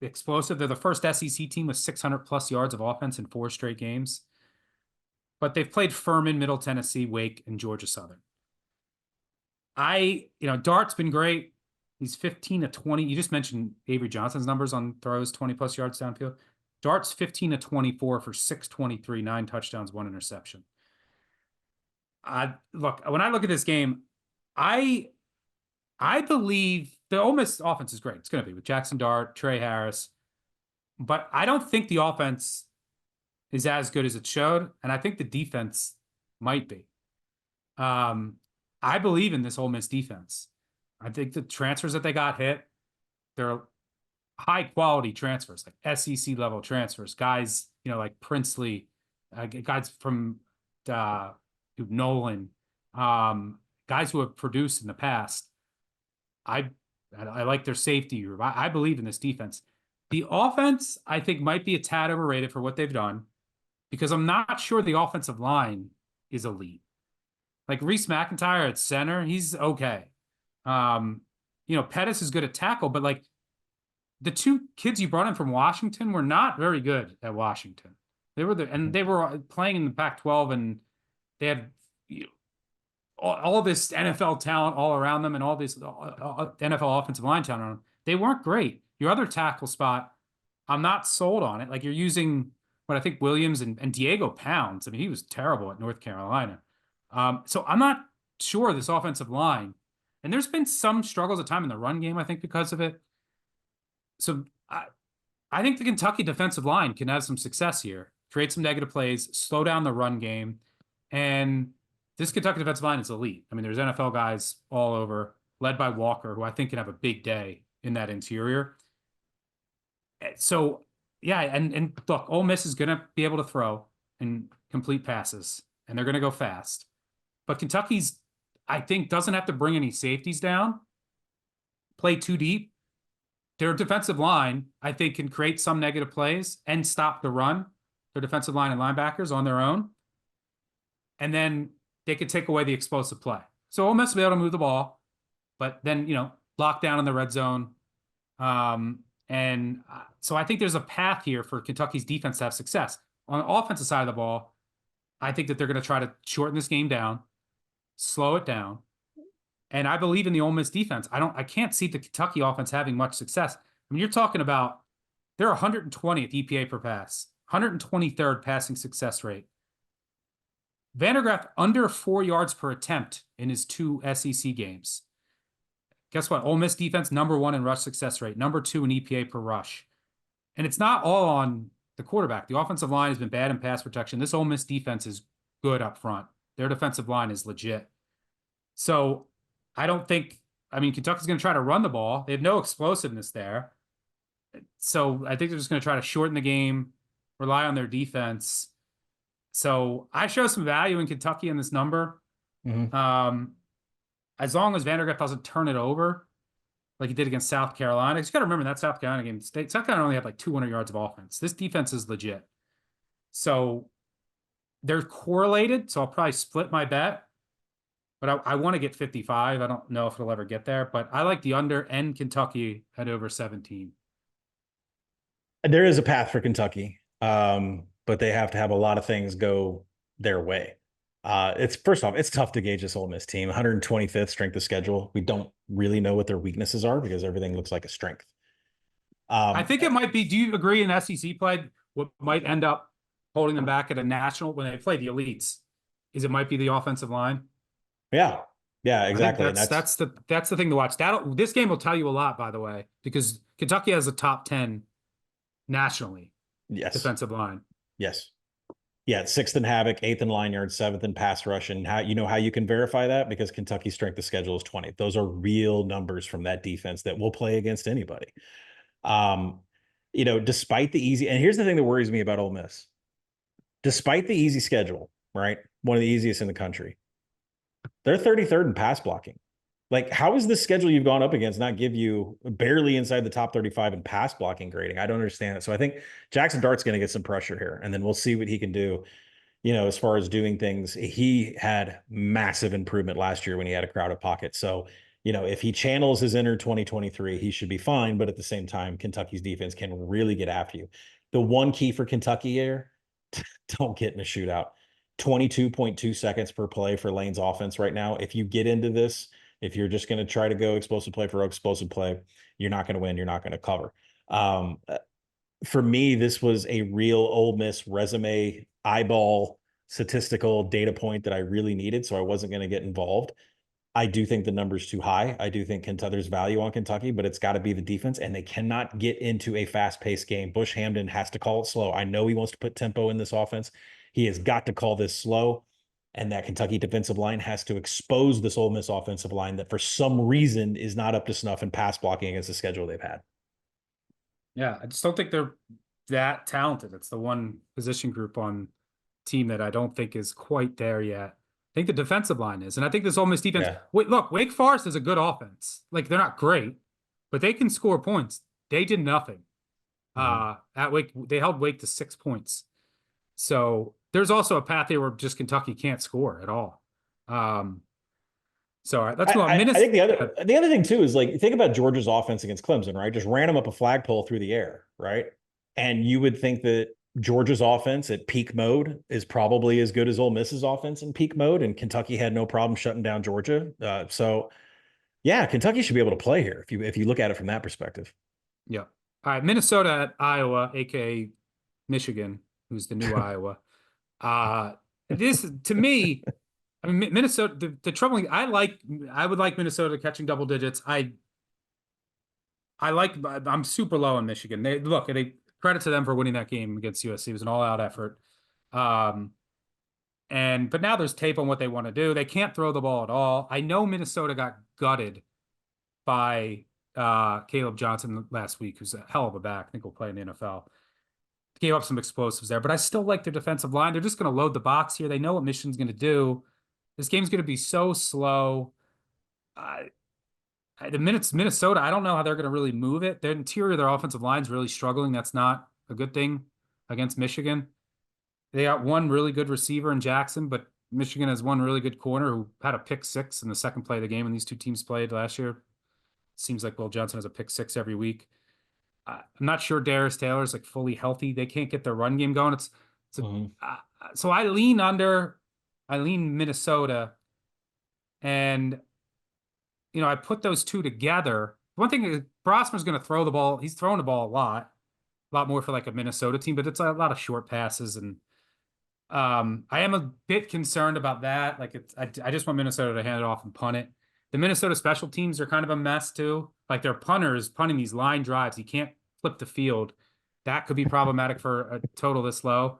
explosive. They're the first SEC team with 600+ yards of offense in 4 straight games. But they've played Furman, Middle Tennessee, Wake, and Georgia Southern. Dart's been great. He's 15 to 20. You just mentioned Avery Johnson's numbers on throws, 20+ yards downfield. Dart's 15 to 24 for 623, 9 touchdowns, 1 interception. Look, when I look at this game, I believe the Ole Miss offense is great. It's going to be with Jackson Dart, Trey Harris. But I don't think the offense is as good as it showed, and I think the defense might be. I believe in this Ole Miss defense. I think the transfers that they got hit, they're high-quality transfers, like SEC-level transfers. Guys, like Princely, guys from Nolan, guys who have produced in the past. I like their safety group. I believe in this defense. The offense, I think, might be a tad overrated for what they've done, because I'm not sure the offensive line is elite. Like Reese McIntyre at center, he's okay. Pettis is good at tackle, but like the 2 kids you brought in from Washington were not very good at Washington. They were playing in the Pac-12, and they had all this NFL talent all around them and all this NFL offensive line talent around them, they weren't great. Your other tackle spot, I'm not sold on it. Like you're using what I think Williams and Diego Pounds. I mean, he was terrible at North Carolina. So I'm not sure this offensive line, and there's been some struggles at time in the run game, I think, because of it. So I think the Kentucky defensive line can have some success here, create some negative plays, slow down the run game. And this Kentucky defensive line is elite. I mean, there's NFL guys all over, led by Walker, who I think can have a big day in that interior. So, yeah, and look, Ole Miss is going to be able to throw and complete passes, and they're going to go fast. But Kentucky's, I think, doesn't have to bring any safeties down, play too deep. Their defensive line, I think, can create some negative plays and stop the run. Their defensive line and linebackers on their own. And then they could take away the explosive play. So Ole Miss will be able to move the ball, but then, lock down in the red zone. So I think there's a path here for Kentucky's defense to have success. On the offensive side of the ball, I think that they're going to try to shorten this game down, slow it down. And I believe in the Ole Miss defense. I can't see the Kentucky offense having much success. I mean, you're talking about they're 120th EPA per pass, 123rd passing success rate. Vandergraft under 4 yards per attempt in his 2 SEC games. Guess what? Ole Miss defense, number 1 in rush success rate, number 2 in EPA per rush. And it's not all on the quarterback. The offensive line has been bad in pass protection. This Ole Miss defense is good up front. Their defensive line is legit. So Kentucky's going to try to run the ball. They have no explosiveness there. So I think they're just going to try to shorten the game, rely on their defense. So I show some value in Kentucky in this number. Mm-hmm. As long as Vandergraft doesn't turn it over like he did against South Carolina. You got to remember that South Carolina game, South Carolina only had like 200 yards of offense. This defense is legit. So they're correlated. So I'll probably split my bet. But I want to get 55. I don't know if it'll ever get there. But I like the under and Kentucky at over 17. There is a path for Kentucky, but they have to have a lot of things go their way. First off, it's tough to gauge this Ole Miss team. 125th strength of schedule. We don't really know what their weaknesses are because everything looks like a strength. I think it might be. Do you agree in SEC play? What might end up holding them back at a national when they play the elites is it might be the offensive line. Yeah, exactly. That's the thing to watch. This game will tell you a lot, by the way, because Kentucky has a top 10 nationally. Yes, defensive line. Yes. Yeah, 6th in havoc, 8th in line yards, 7th in pass rush. And how you can verify that? Because Kentucky's strength of schedule is 20th. Those are real numbers from that defense that will play against anybody. Despite the easy, and here's the thing that worries me about Ole Miss. Despite the easy schedule, right? One of the easiest in the country. They're 33rd in pass blocking. Like, how is the schedule you've gone up against not give you barely inside the top 35 in pass blocking grading? I don't understand it. So I think Jackson Dart's going to get some pressure here, and then we'll see what he can do. As far as doing things, he had massive improvement last year when he had a crowded pocket. So, if he channels his inner 2023, he should be fine. But at the same time, Kentucky's defense can really get after you. The one key for Kentucky here, don't get in a shootout. 22.2 seconds per play for Lane's offense right now. If you get into this, if you're just going to try to go explosive play for explosive play, you're not going to win. You're not going to cover. For me, this was a real Ole Miss resume, eyeball, statistical data point that I really needed. So I wasn't going to get involved. I do think the number's too high. I do think there's value on Kentucky, but it's got to be the defense, and they cannot get into a fast-paced game. Bush Hamden has to call it slow. I know he wants to put tempo in this offense. He has got to call this slow, and that Kentucky defensive line has to expose this Ole Miss offensive line that for some reason is not up to snuff in pass blocking against the schedule they've had. Yeah, I just don't think they're that talented. It's the one position group on team that I don't think is quite there yet. I think the defensive line is, and I think this Ole Miss defense. Yeah. Look, Wake Forest is a good offense. Like, they're not great, but they can score points. They did nothing. At Wake, they held Wake to 6 points. So there's also a path here where just Kentucky can't score at all. So all right, let's go on. I think the other thing too is, like, think about Georgia's offense against Clemson, right? Just ran them up a flagpole through the air, right? And you would think that Georgia's offense at peak mode is probably as good as Ole Miss's offense in peak mode, and Kentucky had no problem shutting down Georgia. So yeah, Kentucky should be able to play here if you look at it from that perspective. Yeah. All right, Minnesota at Iowa, aka Michigan, who's the new Iowa. This to me, I mean, Minnesota. The troubling. I would like Minnesota catching double digits. I'm super low on Michigan. They credit to them for winning that game against USC. It was an all-out effort. But now there's tape on what they want to do. They can't throw the ball at all. I know Minnesota got gutted by Caleb Johnson last week, who's a hell of a back. I think will play in the NFL. Gave up some explosives there, but I still like their defensive line. They're just going to load the box here. They know what Michigan's going to do. This game's going to be so slow. The minutes Minnesota, I don't know how they're going to really move it. Their interior, their offensive line's really struggling. That's not a good thing against Michigan. They got one really good receiver in Jackson, but Michigan has one really good corner who had a pick six in the second play of the game when these two teams played last year. Seems like Will Johnson has a pick six every week. I'm not sure Darius Taylor's like fully healthy. They can't get their run game going. So I lean Minnesota, and I put those two together. One thing is Brosmer's going to throw the ball. He's throwing the ball a lot more for like a Minnesota team, but it's a lot of short passes, and I am a bit concerned about that. Like I just want Minnesota to hand it off and punt it. The Minnesota special teams are kind of a mess too. Like their punter is punting these line drives. He can't flip the field. That could be problematic for a total this low.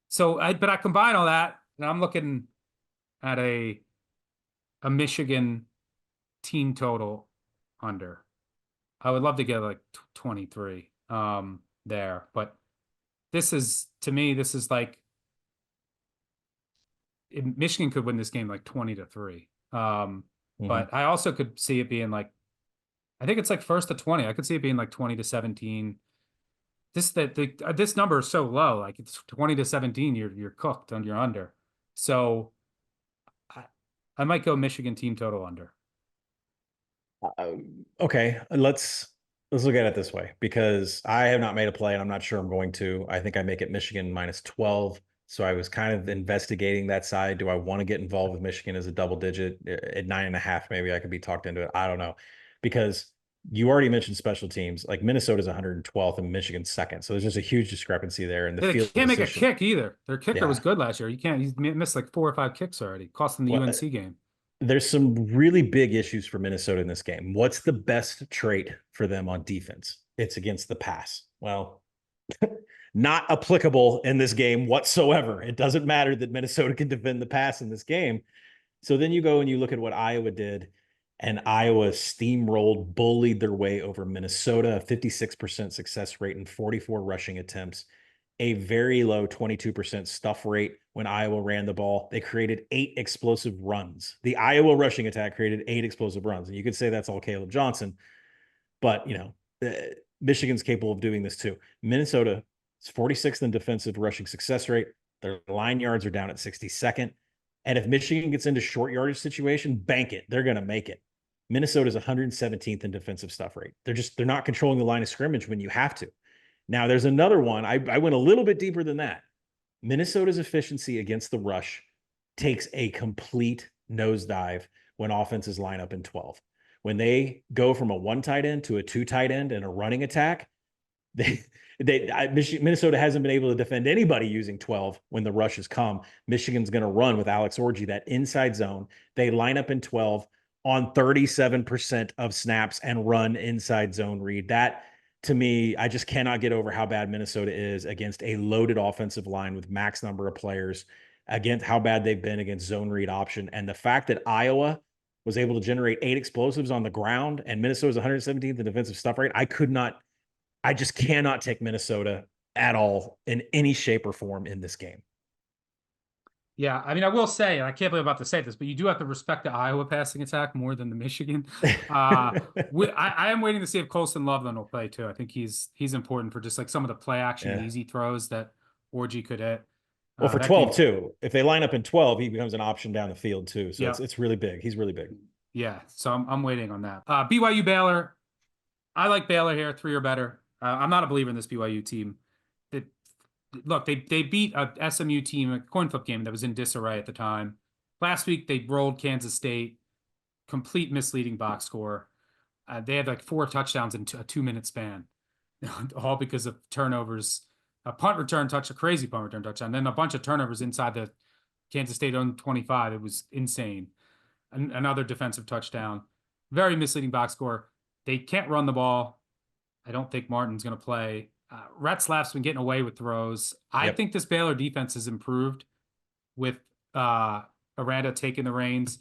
So but I combine all that, and I'm looking at a Michigan team total under. I would love to get like 23 there, but this is like Michigan could win this game like 20-3. But I also could see it being like, I think it's like first to 20. I could see it being like 20-17. This number is so low, like it's 20-17. You're cooked on your under. So I might go Michigan team total under. Okay, let's look at it this way, because I have not made a play and I'm not sure I'm going to. I think I make it Michigan -12. So I was kind of investigating that side. Do I want to get involved with Michigan as a double digit at 9.5? Maybe I could be talked into it. I don't know, because you already mentioned special teams. Like Minnesota's 112th and Michigan's second. So there's just a huge discrepancy there. And they can't make a kick either. Their kicker was good last year. He missed like 4 or 5 kicks already, cost them the UNC game. There's some really big issues for Minnesota in this game. What's the best trait for them on defense? It's against the pass. Well, not applicable in this game whatsoever. It doesn't matter that Minnesota can defend the pass in this game. So then you go and you look at what Iowa did, and Iowa steamrolled, bullied their way over Minnesota, a 56% success rate and 44 rushing attempts, a very low 22% stuff rate when Iowa ran the ball. They created 8 explosive runs. The Iowa rushing attack created 8 explosive runs. And you could say that's all Caleb Johnson, but Michigan's capable of doing this too. Minnesota is 46th in defensive rushing success rate. Their line yards are down at 62nd. And if Michigan gets into short yardage situation, bank it. They're going to make it. Minnesota's 117th in defensive stuff rate. They're not controlling the line of scrimmage when you have to. Now there's another one. I went a little bit deeper than that. Minnesota's efficiency against the rush takes a complete nosedive when offenses line up in 12. When they go from a 1 tight end to a 2 tight end and a running attack, Minnesota hasn't been able to defend anybody using 12 when the rushes come. Michigan's going to run with Alex Orji, that inside zone. They line up in 12 on 37% of snaps and run inside zone read. That, to me, I just cannot get over how bad Minnesota is against a loaded offensive line with max number of players, against how bad they've been against zone read option. And the fact that Iowa was able to generate 8 explosives on the ground and Minnesota's 117th in defensive stuff rate, I just cannot take Minnesota at all in any shape or form in this game. Yeah, I mean, I will say, and I can't believe I'm about to say this, but you do have to respect the Iowa passing attack more than the Michigan. I am waiting to see if Colston Loveland will play too. I think he's important for just like some of the play action, easy throws that Orji could hit. Well, for 12 too, if they line up in 12, he becomes an option down the field too. So it's really big. He's really big. Yeah, so I'm waiting on that. BYU Baylor, I like Baylor here, 3 or better. I'm not a believer in this BYU team. look, they beat a SMU team, a coin flip game that was in disarray at the time. Last week, they rolled Kansas State, complete misleading box score. They had like 4 touchdowns in a 2-minute span, all because of turnovers. A punt return touch, a crazy punt return touchdown, then a bunch of turnovers inside the Kansas State own 25. It was insane. Another defensive touchdown. Very misleading box score. They can't run the ball. I don't think Martin's going to play. Retzlaff's been getting away with throws. I think this Baylor defense has improved with Aranda taking the reins.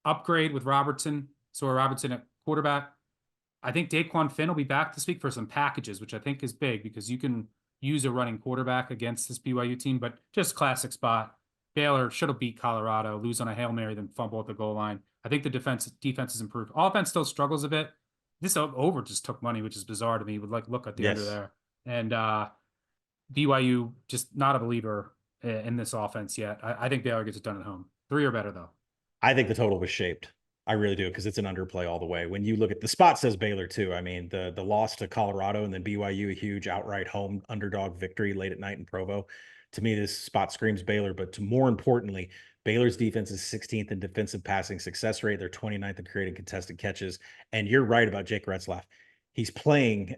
Upgrade with Robertson. So Robertson at quarterback. I think Daquan Finn will be back this week for some packages, which I think is big because you can use a running quarterback against this BYU team, but just classic spot. Baylor should have beat Colorado, lose on a Hail Mary, then fumble at the goal line. I think the defense has improved. Offense still struggles a bit. This over just took money, which is bizarre to me. Would like look at the under there. And BYU just not a believer in this offense yet. I think Baylor gets it done at home. 3 or better though. I think the total was shaped. I really do, because it's an underplay all the way. When you look at the spot says Baylor too. I mean, the loss to Colorado and then BYU, a huge outright home underdog victory late at night in Provo. To me, this spot screams Baylor, but more importantly, Baylor's defense is 16th in defensive passing success rate. They're 29th in creating contested catches. And you're right about Jake Retzlaff. He's playing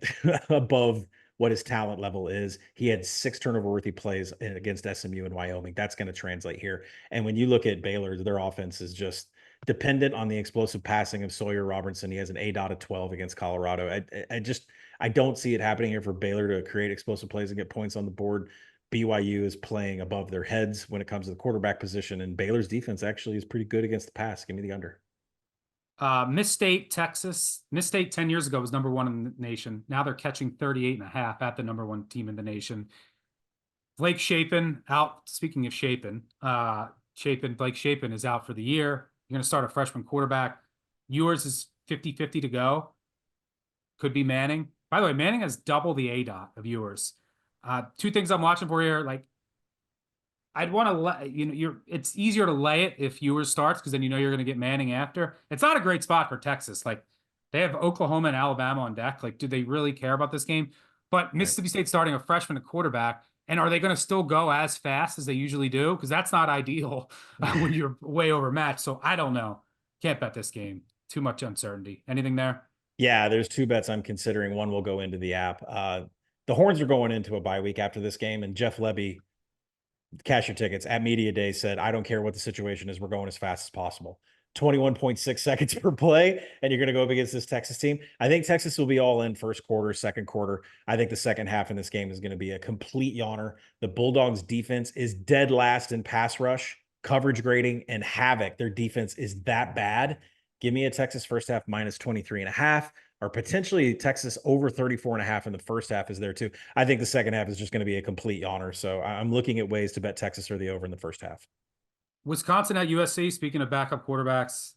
above what his talent level is. He had 6 turnover-worthy plays against SMU and Wyoming. That's going to translate here. And when you look at Baylor, their offense is just dependent on the explosive passing of Sawyer Robertson. He has an A.dot of 12 against Colorado. I don't see it happening here for Baylor to create explosive plays and get points on the board. BYU is playing above their heads when it comes to the quarterback position, and Baylor's defense actually is pretty good against the pass. Give me the under. Miss State, Texas. Miss State 10 years ago was number 1 in the nation. Now they're catching 38.5 at the number 1 team in the nation. Blake Shapen out. Speaking of Shapen, Blake Shapen is out for the year. You're going to start a freshman quarterback. Ewers is 50-50 to go. Could be Manning. By the way, Manning has double the A.dot of Ewers. 2 things I'm watching for here. Like, I'd want to it's easier to lay it if Ewers starts because then you know you're going to get Manning after. It's not a great spot for Texas. Like, they have Oklahoma and Alabama on deck. Like, do they really care about this game? But Mississippi State starting a freshman at quarterback, and are they going to still go as fast as they usually do? Because that's not ideal when you're way overmatched. So I don't know. Can't bet this game. Too much uncertainty. Anything there? Yeah, there's 2 bets I'm considering. One will go into the app. The Horns are going into a bye week after this game, and Jeff Lebby, cash your tickets, at Media Day said, I don't care what the situation is, we're going as fast as possible. 21.6 seconds per play, and you're going to go up against this Texas team. I think Texas will be all in first quarter, second quarter. I think the second half in this game is going to be a complete yawner. The Bulldogs defense is dead last in pass rush, coverage grading, and havoc. Their defense is that bad. Give me a Texas first half minus 23.5, or potentially Texas over 34.5 in the first half is there too. I think the second half is just going to be a complete yawner. So I'm looking at ways to bet Texas or the over in the first half. Wisconsin at USC. Speaking of backup quarterbacks,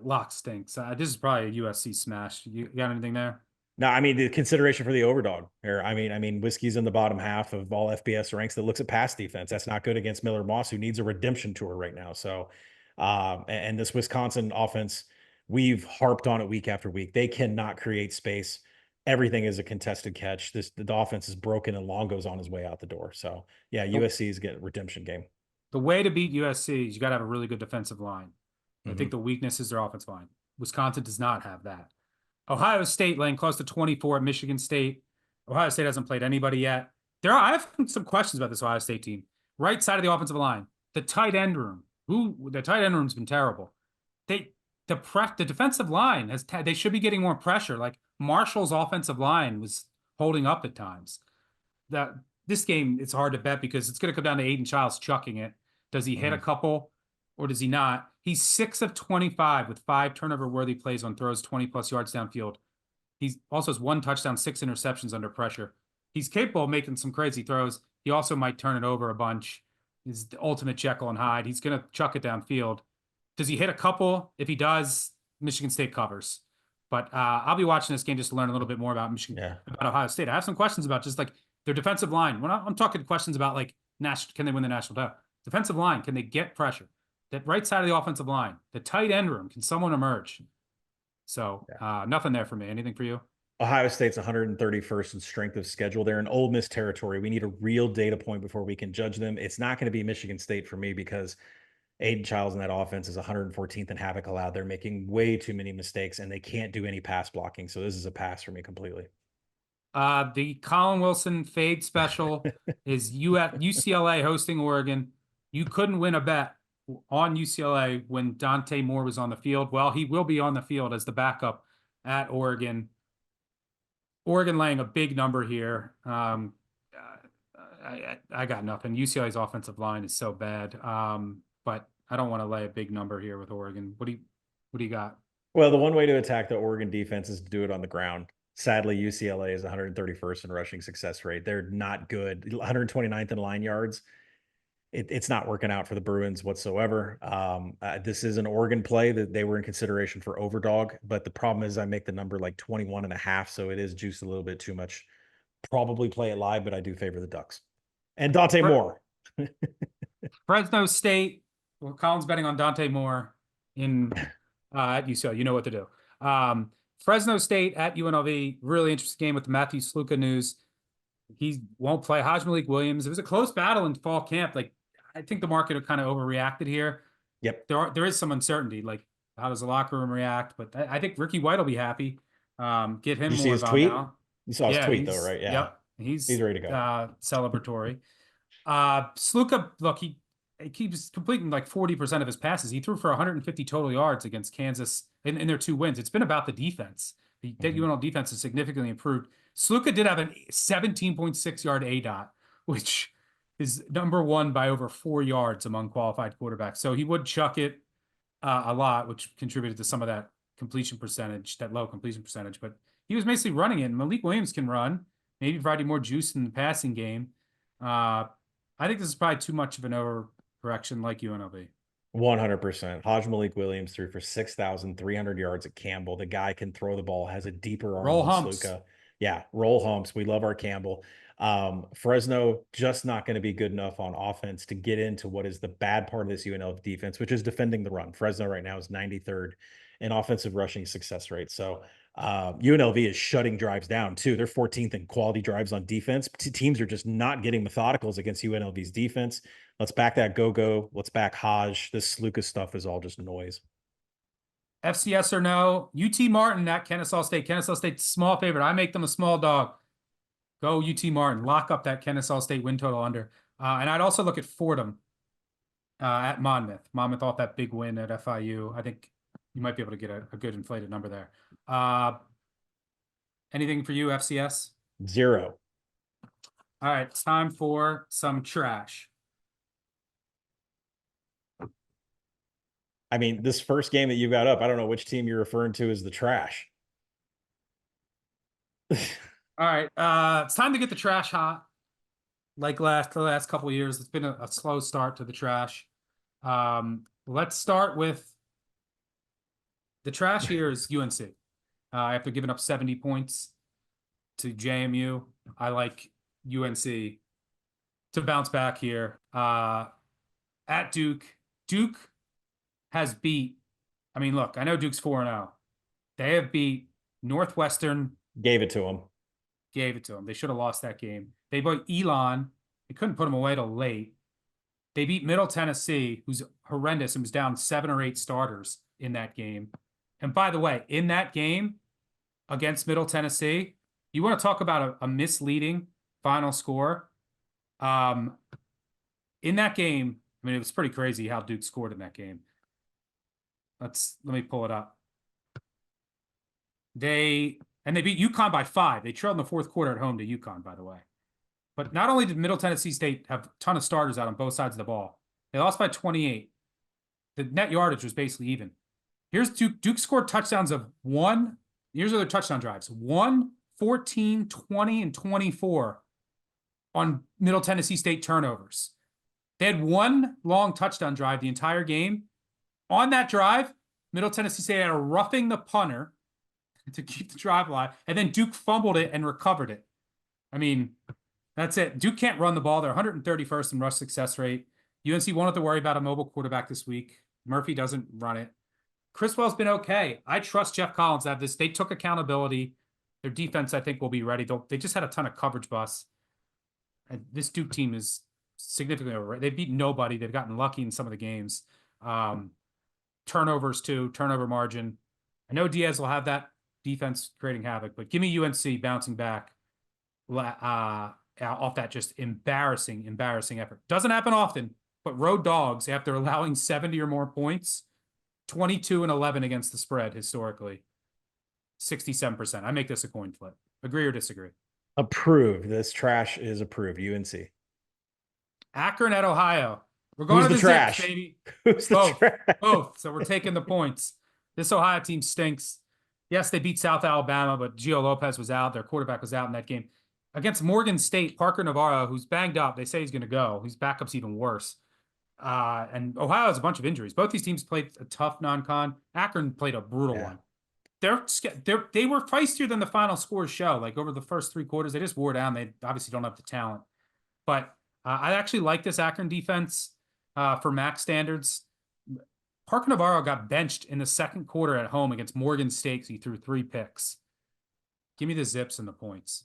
lock stinks. This is probably a USC smash. You got anything there? No, I mean, the consideration for the overdog here. I mean, Whiskey's in the bottom half of all FBS ranks that looks at pass defense. That's not good against Miller Moss, who needs a redemption tour right now. So, and this Wisconsin offense, we've harped on it week after week. They cannot create space. Everything is a contested catch. The offense is broken, and Longo's on his way out the door. So, yeah, USC is getting a redemption game. The way to beat USC is you got to have a really good defensive line. I think the weakness is their offensive line. Wisconsin does not have that. Ohio State laying close to 24 at Michigan State. Ohio State hasn't played anybody yet. I have some questions about this Ohio State team. Right side of the offensive line, the tight end room. The tight end room's been terrible. The defensive line they should be getting more pressure. Like, Marshall's offensive line was holding up at times. This game, it's hard to bet because it's going to come down to Aiden Childs chucking it. Does he hit a couple or does he not? He's 6 of 25 with 5 turnover-worthy plays on throws 20-plus yards downfield. He also has 1 touchdown, 6 interceptions under pressure. He's capable of making some crazy throws. He also might turn it over a bunch. He's the ultimate Jekyll and Hyde. He's going to chuck it downfield. Does he hit a couple? If he does, Michigan State covers. But I'll be watching this game just to learn a little bit more about about Ohio State. I have some questions about just like their defensive line. When I'm talking questions about like can they win the national title? Defensive line, can they get pressure? That right side of the offensive line, the tight end room, can someone emerge? So nothing there for me. Anything for you? Ohio State's 131st in strength of schedule. They're in Ole Miss territory. We need a real data point before we can judge them. It's not going to be Michigan State for me because Aiden Childs in that offense is 114th in havoc allowed. They're making way too many mistakes, and they can't do any pass blocking. So this is a pass for me completely. The Colin Wilson fade special is UCLA hosting Oregon. You couldn't win a bet on UCLA when Dante Moore was on the field. Well, he will be on the field as the backup at Oregon. Oregon laying a big number here. I got nothing. UCLA's offensive line is so bad, but I don't want to lay a big number here with Oregon. What do you got? Well, the one way to attack the Oregon defense is to do it on the ground. Sadly, UCLA is 131st in rushing success rate. They're not good. 129th in line yards. It's not working out for the Bruins whatsoever. This is an Oregon play that they were in consideration for overdog, but the problem is I make the number like 21.5, so it is juiced a little bit too much. Probably play it live, but I do favor the Ducks. And Dante Moore. Fresno State. Well, Colin's betting on Dante Moore in at UCLA. You know what to do. Fresno State at UNLV. Really interesting game with the Matthew Sluka news. He won't play. Malik Williams. It was a close battle in fall camp. Like, I think the market kind of overreacted here. Yep. There is some uncertainty. Like, how does the locker room react? But I think Ricky White will be happy. Get him you more see his tweet? now. You saw his tweet though, right? Yeah. Yep. He's ready to go. Celebratory. Sluka, look, he keeps completing like 40% of his passes. He threw for 150 total yards against Kansas in their 2 wins. It's been about the defense. The UNL defense has significantly improved. Sluka did have a 17.6 yard ADOT, which is number 1 by over 4 yards among qualified quarterbacks. So he would chuck it a lot, which contributed to some of that completion percentage, that low completion percentage. But he was basically running it. And Malik Williams can run, maybe providing more juice in the passing game. I think this is probably too much of an overcorrection like UNLV. 100%. Malik Williams threw for 6,300 yards at Campbell. The guy can throw the ball, has a deeper arm Roll than humps. Sluka. Yeah, roll humps. We love our Campbell. Fresno just not going to be good enough on offense to get into what is the bad part of this UNLV defense, which is defending the run. Fresno right now is 93rd in offensive rushing success rate. So UNLV is shutting drives down too. They're 14th in quality drives on defense. Teams are just not getting methodicals against UNLV's defense. Let's back that go-go. Let's back Hodge. This Sluka stuff is all just noise. FCS or no? UT Martin at Kennesaw State. Kennesaw State's small favorite. I make them a small dog. Go UT Martin. Lock up that Kennesaw State win total under. And I'd also look at Fordham at Monmouth. Monmouth off that big win at FIU. I think you might be able to get a good inflated number there. Anything for you, FCS? 0. All right, it's time for some trash. I mean, this first game that you got up, I don't know which team you're referring to as the trash. All right, it's time to get the trash hot. Like the last couple of years, it's been a slow start to the trash. Let's start with the trash here is UNC. After giving up 70 points to JMU, I like UNC to bounce back here. At Duke. Duke has beat, I mean, look, I know Duke's 4-0. They have beat Northwestern. Gave it to them. They should have lost that game. They beat Elon. They couldn't put them away till late. They beat Middle Tennessee, who's horrendous and was down 7 or 8 starters in that game. And by the way, in that game against Middle Tennessee, you want to talk about a misleading final score. In that game, I mean, it was pretty crazy how Duke scored in that game. Let me pull it up. They beat UConn by 5. They trailed in the fourth quarter at home to UConn, by the way. But not only did Middle Tennessee State have a ton of starters out on both sides of the ball, they lost by 28. The net yardage was basically even. Here's Duke. Duke scored touchdowns of 1. Here's their touchdown drives. 1, 14, 20, and 24 on Middle Tennessee State turnovers. They had 1 long touchdown drive the entire game. On that drive, Middle Tennessee State had a roughing the punter to keep the drive alive, and then Duke fumbled it and recovered it. I mean, that's it. Duke can't run the ball. They're 131st in rush success rate. UNC won't have to worry about a mobile quarterback this week. Murphy doesn't run it. Criswell's been okay. I trust Jeff Collins to have this. They took accountability. Their defense, I think, will be ready. They just had a ton of coverage busts. And this Duke team is significantly over. They've beaten nobody. They've gotten lucky in some of the games. Turnovers too, turnover margin. I know Diaz will have that defense creating havoc, but give me UNC bouncing back off that just embarrassing effort. Doesn't happen often, but road dogs, after allowing 70 or more points, 22-11 against the spread historically, 67%. I make this a coin flip. Agree or disagree? Approved. This trash is approved. UNC. Akron at Ohio. We're going Who's to the the trash? Zips, baby. Who's the Both. trash? Both. So we're taking the points. This Ohio team stinks. Yes, they beat South Alabama, but Gio Lopez was out. Their quarterback was out in that game. Against Morgan State, Parker Navarro, who's banged up. They say he's going to go. His backup's even worse. And Ohio has a bunch of injuries. Both these teams played a tough non-con. Akron played a brutal one. They were feistier than the final scores show. Like over the first 3 quarters, they just wore down. They obviously don't have the talent. But I actually like this Akron defense for MAC standards. Parker Navarro got benched in the second quarter at home against Morgan State. He threw 3 picks. Give me the Zips and the points.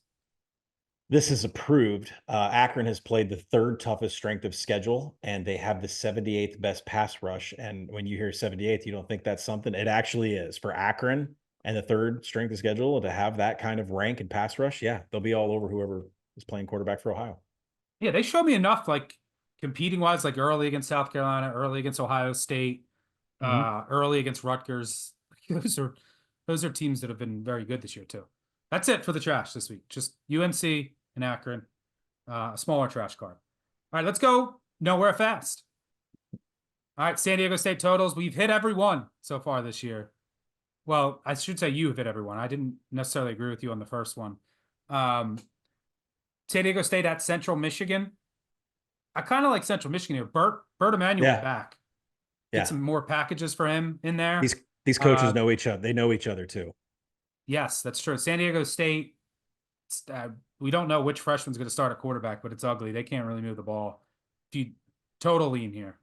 This is approved. Akron has played the 3rd toughest strength of schedule, and they have the 78th best pass rush. And when you hear 78th, you don't think that's something. It actually is. For Akron and the 3rd strength of schedule to have that kind of rank and pass rush, yeah, they'll be all over whoever is playing quarterback for Ohio. Yeah, they showed me enough, like competing wise, like early against South Carolina, early against Ohio State, early against Rutgers. Those are teams that have been very good this year too. That's it for the trash this week. Just UNC and Akron, a smaller trash card. All right, let's go nowhere fast. All right, San Diego State totals. We've hit every one so far this year. Well, I should say you have hit everyone. I didn't necessarily agree with you on the first one. San Diego State at Central Michigan. I kind of like Central Michigan here. Bert Emanuel back. Get some more packages for him in there. These coaches know each other. They know each other too. Yes, that's true. San Diego State, we don't know which freshman's going to start at quarterback, but it's ugly. They can't really move the ball. Total lean here.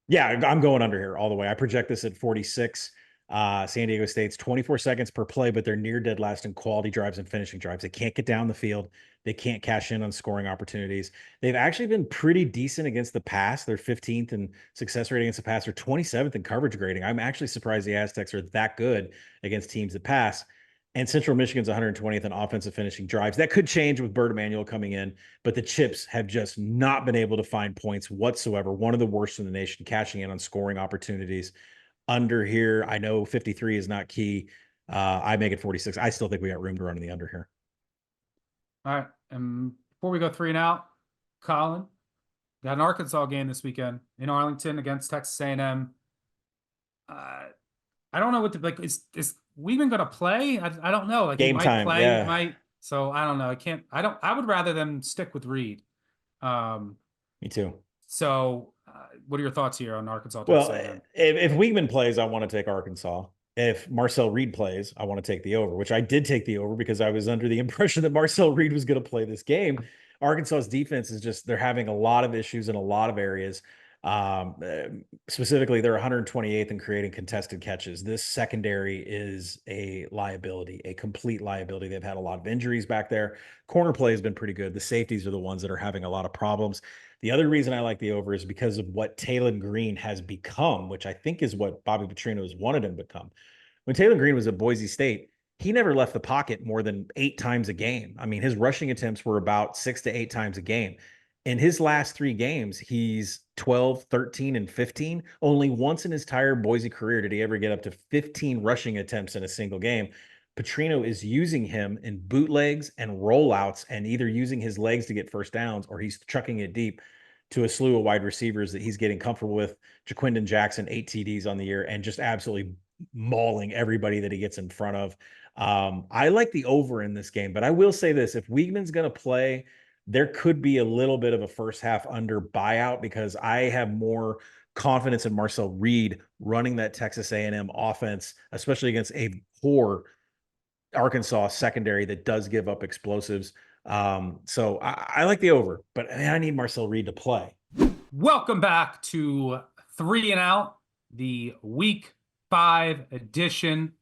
Yeah, I'm going under here all the way. I project this at 46. San Diego State's 24 seconds per play, but they're near dead last in quality drives and finishing drives. They can't get down the field. They can't cash in on scoring opportunities. They've actually been pretty decent against the pass. They're 15th in success rate against the pass. They're 27th in coverage grading. I'm actually surprised the Aztecs are that good against teams that pass. And Central Michigan's 120th in offensive finishing drives. That could change with Bert Emanuel coming in, but the Chips have just not been able to find points whatsoever. One of the worst in the nation, cashing in on scoring opportunities. Under here, I know 53 is not key. I make it 46. I still think we got room to run in the under here. All right. And before we go 3 and out, Colin, got an Arkansas game this weekend in Arlington against Texas A&M. I don't know what to like. Is Weedman going to play? I don't know. Like game he might time, play, yeah. He might. So I don't know. I would rather them stick with Reed. Me too. So what are your thoughts here on Arkansas? Well, if Weigman plays, I want to take Arkansas. If Marcel Reed plays, I want to take the over, which I did take the over because I was under the impression that Marcel Reed was going to play this game. Arkansas's defense is just, they're having a lot of issues in a lot of areas. Specifically, they're 128th in creating contested catches. This secondary is a liability, a complete liability. They've had a lot of injuries back there. Corner play has been pretty good. The safeties are the ones that are having a lot of problems. The other reason I like the over is because of what Taylon Green has become, which I think is what Bobby Petrino has wanted him to become. When Taylon Green was at Boise State, he never left the pocket more than 8 times a game. I mean, his rushing attempts were about 6 to 8 times a game. In his last 3 games, he's 12, 13, and 15. Only once in his entire Boise career did he ever get up to 15 rushing attempts in a single game. Petrino is using him in bootlegs and rollouts and either using his legs to get first downs or he's chucking it deep to a slew of wide receivers that he's getting comfortable with. Jaquindon Jackson, 8 TDs on the year and just absolutely mauling everybody that he gets in front of. I like the over in this game, but I will say this, if Weigman's going to play, there could be a little bit of a first half under buyout because I have more confidence in Marcel Reed running that Texas A&M offense, especially against a poor Arkansas secondary that does give up explosives. So I like the over, but I need Marcel Reed to play. Welcome back to 3 and Out, the Week 5 edition.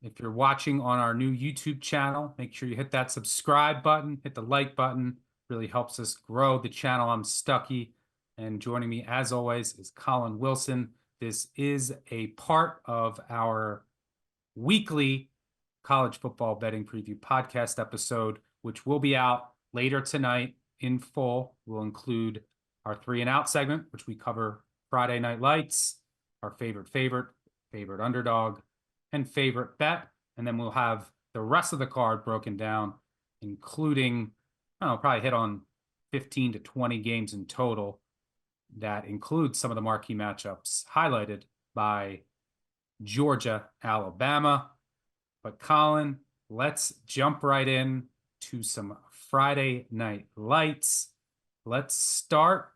If you're watching on our new YouTube channel, make sure you hit that subscribe button, hit the like button. Really helps us grow the channel. I'm Stuckey, and joining me as always is Colin Wilson. This is a part of our weekly college football betting preview podcast episode, which will be out later tonight in full. We'll include our 3 and Out segment, which we cover Friday Night Lights, our favorite underdog, and favorite bet. And then we'll have the rest of the card broken down, including, I don't know, probably hit on 15 to 20 games in total. That includes some of the marquee matchups highlighted by Georgia, Alabama. But Colin, let's jump right in to some Friday Night Lights. Let's start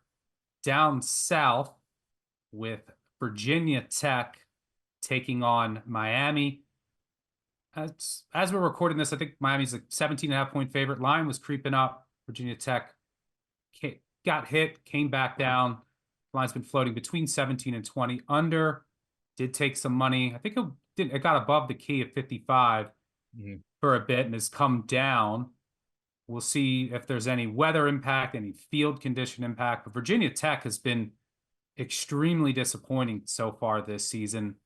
down south with Virginia Tech taking on Miami. As we're recording this, I think Miami's a 17.5-point favorite. Line was creeping up. Virginia Tech got hit, came back down. Line's been floating between 17 and 20. Under did take some money. I think it got above the key at 55 for a bit and has come down. We'll see if there's any weather impact, any field condition impact. But Virginia Tech has been extremely disappointing so far this season.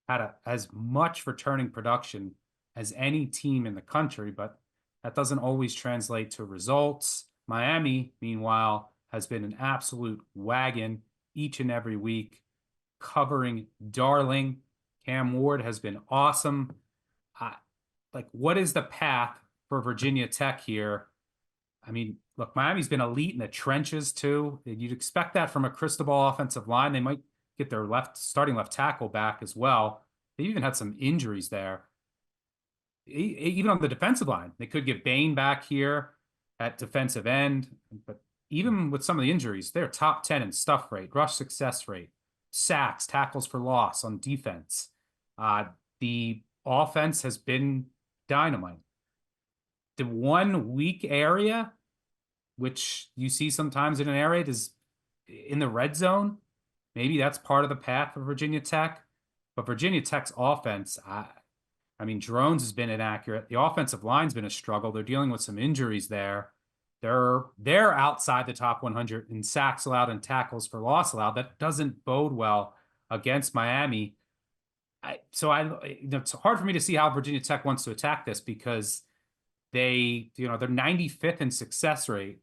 Had as much returning production as any team in the country, but that doesn't always translate to results. Miami, meanwhile, has been an absolute wagon each and every week, covering darling. Cam Ward has been awesome. What is the path for Virginia Tech here? I mean, look, Miami's been elite in the trenches too. You'd expect that from a Cristobal offensive line. They might get their starting left tackle back as well. They even had some injuries there. Even on the defensive line, they could get Bain back here at defensive end. But even with some of the injuries, they're top 10 in stuff rate, rush success rate, sacks, tackles for loss on defense. The offense has been dynamite. The one weak area, which you see sometimes in an area, is in the red zone. Maybe that's part of the path for Virginia Tech. But Virginia Tech's offense, I mean, Drones has been inaccurate. The offensive line's been a struggle. They're dealing with some injuries there. They're outside the top 100 in sacks allowed and tackles for loss allowed. That doesn't bode well against Miami. It's hard for me to see how Virginia Tech wants to attack this because they're 95th in success rate.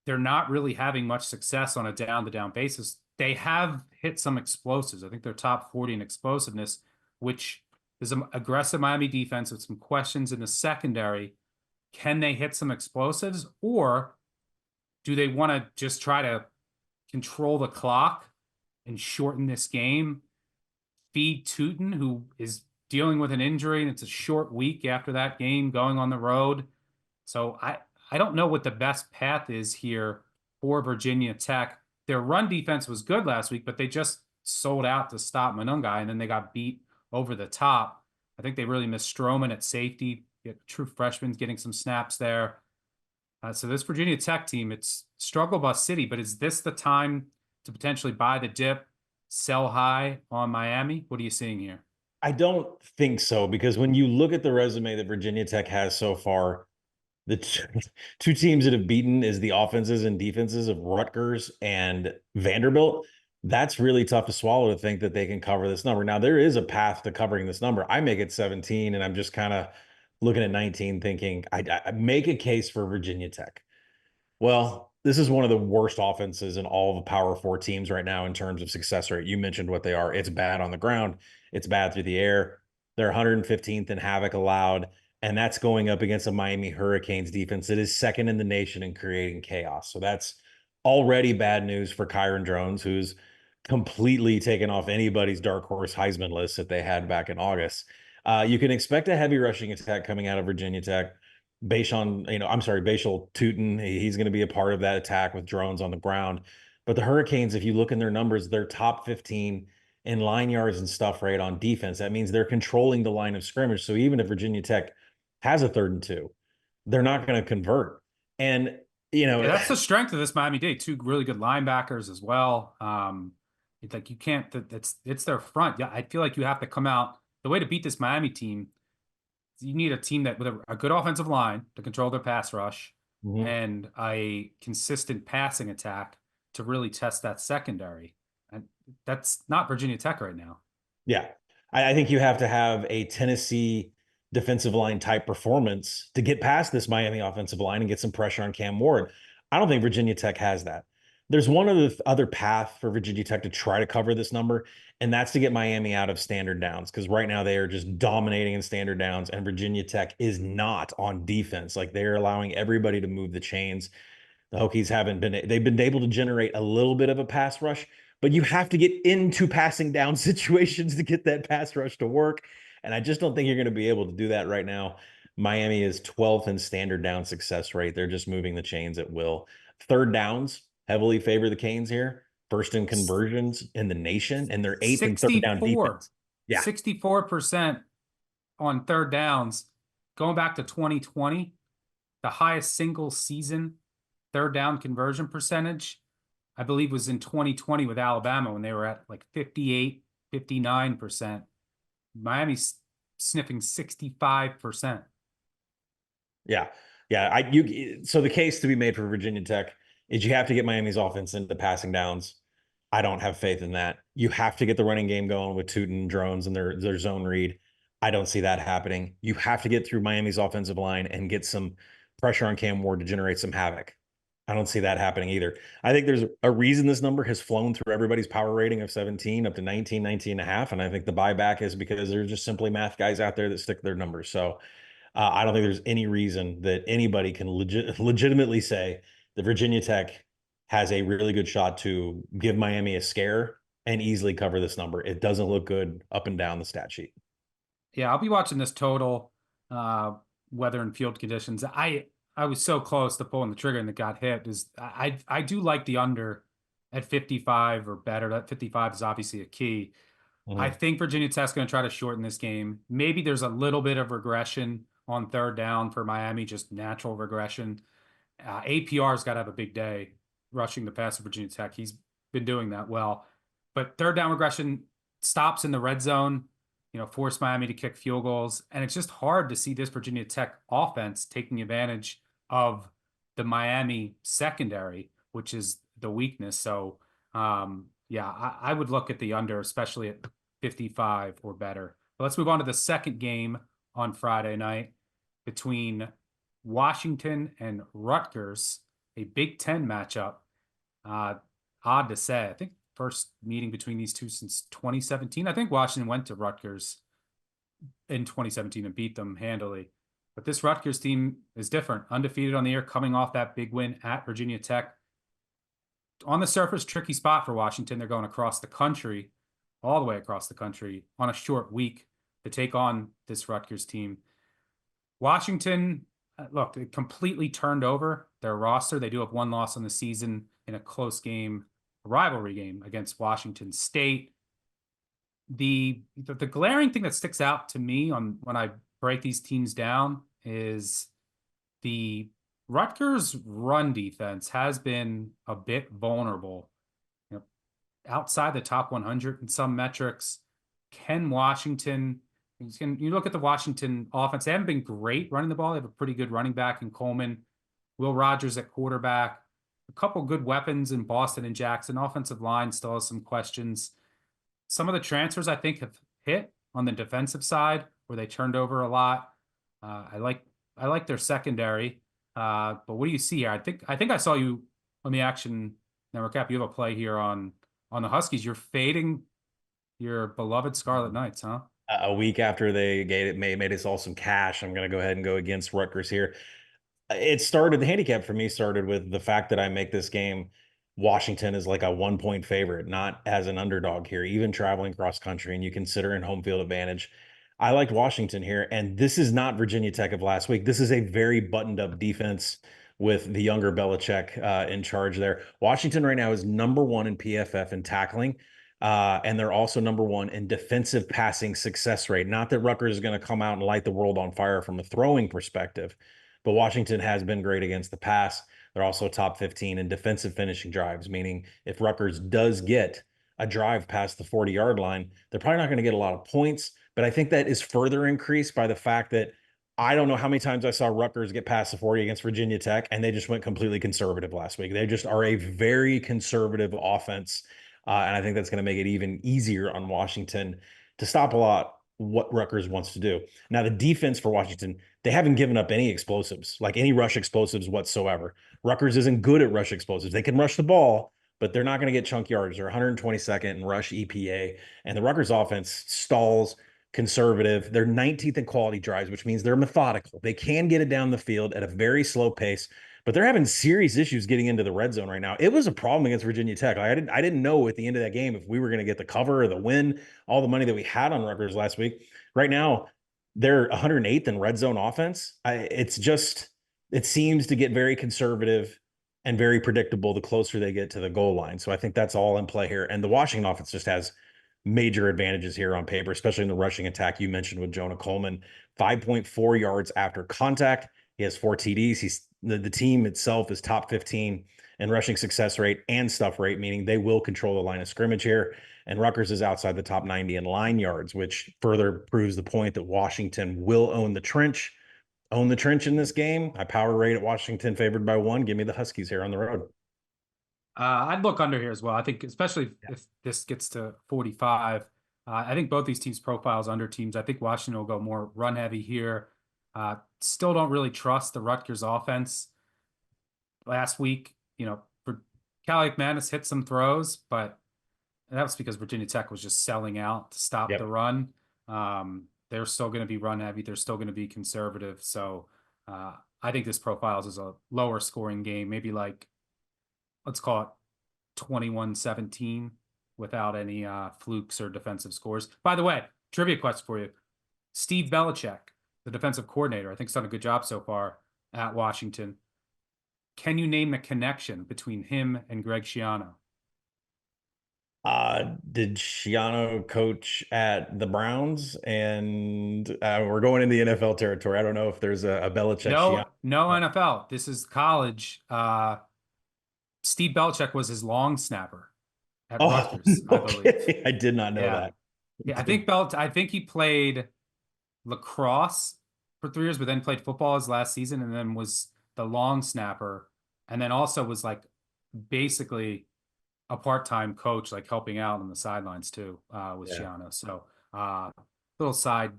They're not really having much success on a down-to-down basis. They have hit some explosives. I think they're top 40 in explosiveness, which is an aggressive Miami defense with some questions in the secondary. Can they hit some explosives, or do they want to just try to control the clock and shorten this game? Feed Tootin, who is dealing with an injury, and it's a short week after that game going on the road. So I don't know what the best path is here for Virginia Tech. Their run defense was good last week, but they just sold out to stop Monungai, and then they got beat over the top. I think they really missed Stroman at safety. True freshman's getting some snaps there. So this Virginia Tech team, it's struggle bus city, but is this the time to potentially buy the dip, sell high on Miami? What are you seeing here? I don't think so, because when you look at the resume that Virginia Tech has so far, the two teams that have beaten is the offenses and defenses of Rutgers and Vanderbilt. That's really tough to swallow, to think that they can cover this number. Now, there is a path to covering this number. I make it 17, and I'm just kind of looking at 19 thinking I make a case for Virginia Tech. Well, this is one of the worst offenses in all of the Power 4 teams right now in terms of success rate. You mentioned what they are. It's bad on the ground. It's bad through the air. They're 115th in havoc allowed, and that's going up against a Miami Hurricanes defense that is second in the nation in creating chaos. So that's already bad news for Kyron Drones, who's completely taken off anybody's dark horse Heisman list that they had back in August. You can expect a heavy rushing attack coming out of Virginia Tech. Bashal Tootin, he's going to be a part of that attack with Drones on the ground. But the Hurricanes, if you look in their numbers, they're top 15 in line yards and stuff rate on defense. That means they're controlling the line of scrimmage. So even if Virginia Tech has a 3rd and 2, they're not going to convert. And, that's the strength of this Miami Dade. 2 really good linebackers as well. It's like you can't, it's their front. Yeah, I feel like you have to come out the way to beat this Miami team, you need a team that with a good offensive line to control their pass rush and a consistent passing attack to really test that secondary. And that's not Virginia Tech right now. Yeah. I think you have to have a Tennessee defensive line type performance to get past this Miami offensive line and get some pressure on Cam Ward. I don't think Virginia Tech has that. There's one other path for Virginia Tech to try to cover this number, and that's to get Miami out of standard downs, because right now they are just dominating in standard downs, and Virginia Tech is not on defense. Like, they're allowing everybody to move the chains. The Hokies they've been able to generate a little bit of a pass rush, but you have to get into passing down situations to get that pass rush to work. And I just don't think you're going to be able to do that right now. Miami is 12th in standard down success rate. They're just moving the chains at will. Third downs heavily favor the Canes here. First in conversions in the nation, and they're 8th in third down defense. Yeah. 64% on third downs. Going back to 2020, the highest single season third down conversion percentage, I believe, was in 2020 with Alabama when they were at like 58, 59%. Miami's sniffing 65%. Yeah. Yeah. So the case to be made for Virginia Tech is you have to get Miami's offense into passing downs. I don't have faith in that. You have to get the running game going with Tootin, drones, and their zone read. I don't see that happening. You have to get through Miami's offensive line and get some pressure on Cam Ward to generate some havoc. I don't see that happening either. I think there's a reason this number has flown through everybody's power rating of 17 up to 19, 19 and a half. And I think the buyback is because there's just simply math guys out there that stick their numbers. So I don't think there's any reason that anybody can legitimately say that Virginia Tech has a really good shot to give Miami a scare and easily cover this number. It doesn't look good up and down the stat sheet. Yeah, I'll be watching this total, weather and field conditions. I was so close to pulling the trigger and it got hit. I do like the under at 55 or better. That 55 is obviously a key. I think Virginia Tech's going to try to shorten this game. Maybe there's a little bit of regression on third down for Miami, just natural regression. APR's got to have a big day rushing the pass of Virginia Tech. He's been doing that well. But third down regression stops in the red zone, force Miami to kick field goals. And it's just hard to see this Virginia Tech offense taking advantage of the Miami secondary, which is the weakness. So, I would look at the under, especially at 55 or better. But let's move on to the second game on Friday night between Washington and Rutgers, a Big Ten matchup. Odd to say. I think first meeting between these two since 2017. I think Washington went to Rutgers in 2017 and beat them handily. But this Rutgers team is different. Undefeated on the year, coming off that big win at Virginia Tech. On the surface, tricky spot for Washington. They're going across the country, all the way across the country, on a short week to take on this Rutgers team. Washington, look, they completely turned over their roster. They do have one loss on the season in a close game, a rivalry game against Washington State. The glaring thing that sticks out to me when I break these teams down is the Rutgers run defense has been a bit vulnerable, outside the top 100 in some metrics. Can Washington, you look at the Washington offense, they haven't been great running the ball. They have a pretty good running back in Coleman, Will Rogers at quarterback, a couple good weapons in Boston and Jackson. Offensive line still has some questions. Some of the transfers I think have hit on the defensive side where they turned over a lot. I like their secondary. But what do you see here? I think I saw you on the Action Network app. You have a play here on the Huskies. You're fading your beloved Scarlet Knights, huh? A week after they made us all some cash, I'm going to go ahead and go against Rutgers here. The handicap for me started with the fact that I make this game Washington is like a 1-point favorite, not as an underdog here, even traveling cross country, and you consider in home field advantage. I liked Washington here, and this is not Virginia Tech of last week. This is a very buttoned up defense with the younger Belichick in charge there. Washington right now is number 1 in PFF in tackling, and they're also number 1 in defensive passing success rate. Not that Rutgers is going to come out and light the world on fire from a throwing perspective, but Washington has been great against the pass. They're also top 15 in defensive finishing drives, meaning if Rutgers does get a drive past the 40-yard line, they're probably not going to get a lot of points, But I think that is further increased by the fact that I don't know how many times I saw Rutgers get past the 40 against Virginia Tech, and they just went completely conservative last week. They just are a very conservative offense. And I think that's going to make it even easier on Washington to stop a lot what Rutgers wants to do. Now, the defense for Washington, they haven't given up any explosives, like any rush explosives whatsoever. Rutgers isn't good at rush explosives. They can rush the ball, but they're not going to get chunk yards. They're 122nd in rush EPA. And the Rutgers offense stalls, conservative. They're 19th in quality drives, which means they're methodical. They can get it down the field at a very slow pace, but they're having serious issues getting into the red zone right now. It was a problem against Virginia Tech. I didn't know at the end of that game if we were going to get the cover or the win, all the money that we had on Rutgers last week. Right now, they're 108th in red zone offense. It seems to get very conservative and very predictable the closer they get to the goal line. So I think that's all in play here. And the Washington offense just has major advantages here on paper, especially in the rushing attack. You mentioned with Jonah Coleman, 5.4 yards after contact. He has 4 TDs. The team itself is top 15 in rushing success rate and stuff rate, meaning they will control the line of scrimmage here. And Rutgers is outside the top 90 in line yards, which further proves the point that Washington will own the trench in this game. I power rate at Washington favored by 1. Give me the Huskies here on the road. I'd look under here as well. I think especially if this gets to 45, I think both these teams profiles under teams. I think Washington will go more run heavy here. Still don't really trust the Rutgers offense. Last week, for Cali McManus hit some throws, but that was because Virginia Tech was just selling out to stop the run. They're still going to be run heavy. They're still going to be conservative. So I think this profiles as a lower scoring game, maybe like, let's call it 21-17 without any flukes or defensive scores. By the way, trivia question for you. Steve Belichick, the defensive coordinator, I think has done a good job so far at Washington. Can you name the connection between him and Greg Schiano? Did Schiano coach at the Browns? And we're going into the NFL territory. I don't know if there's a Belichick. No NFL. This is college. Steve Belichick was his long snapper at Rutgers, I believe. I did not know that. Yeah, I think he played lacrosse for 3 years, but then played football his last season, and then was the long snapper, and then also was like basically a part-time coach, like helping out on the sidelines too, with Schiano. So little side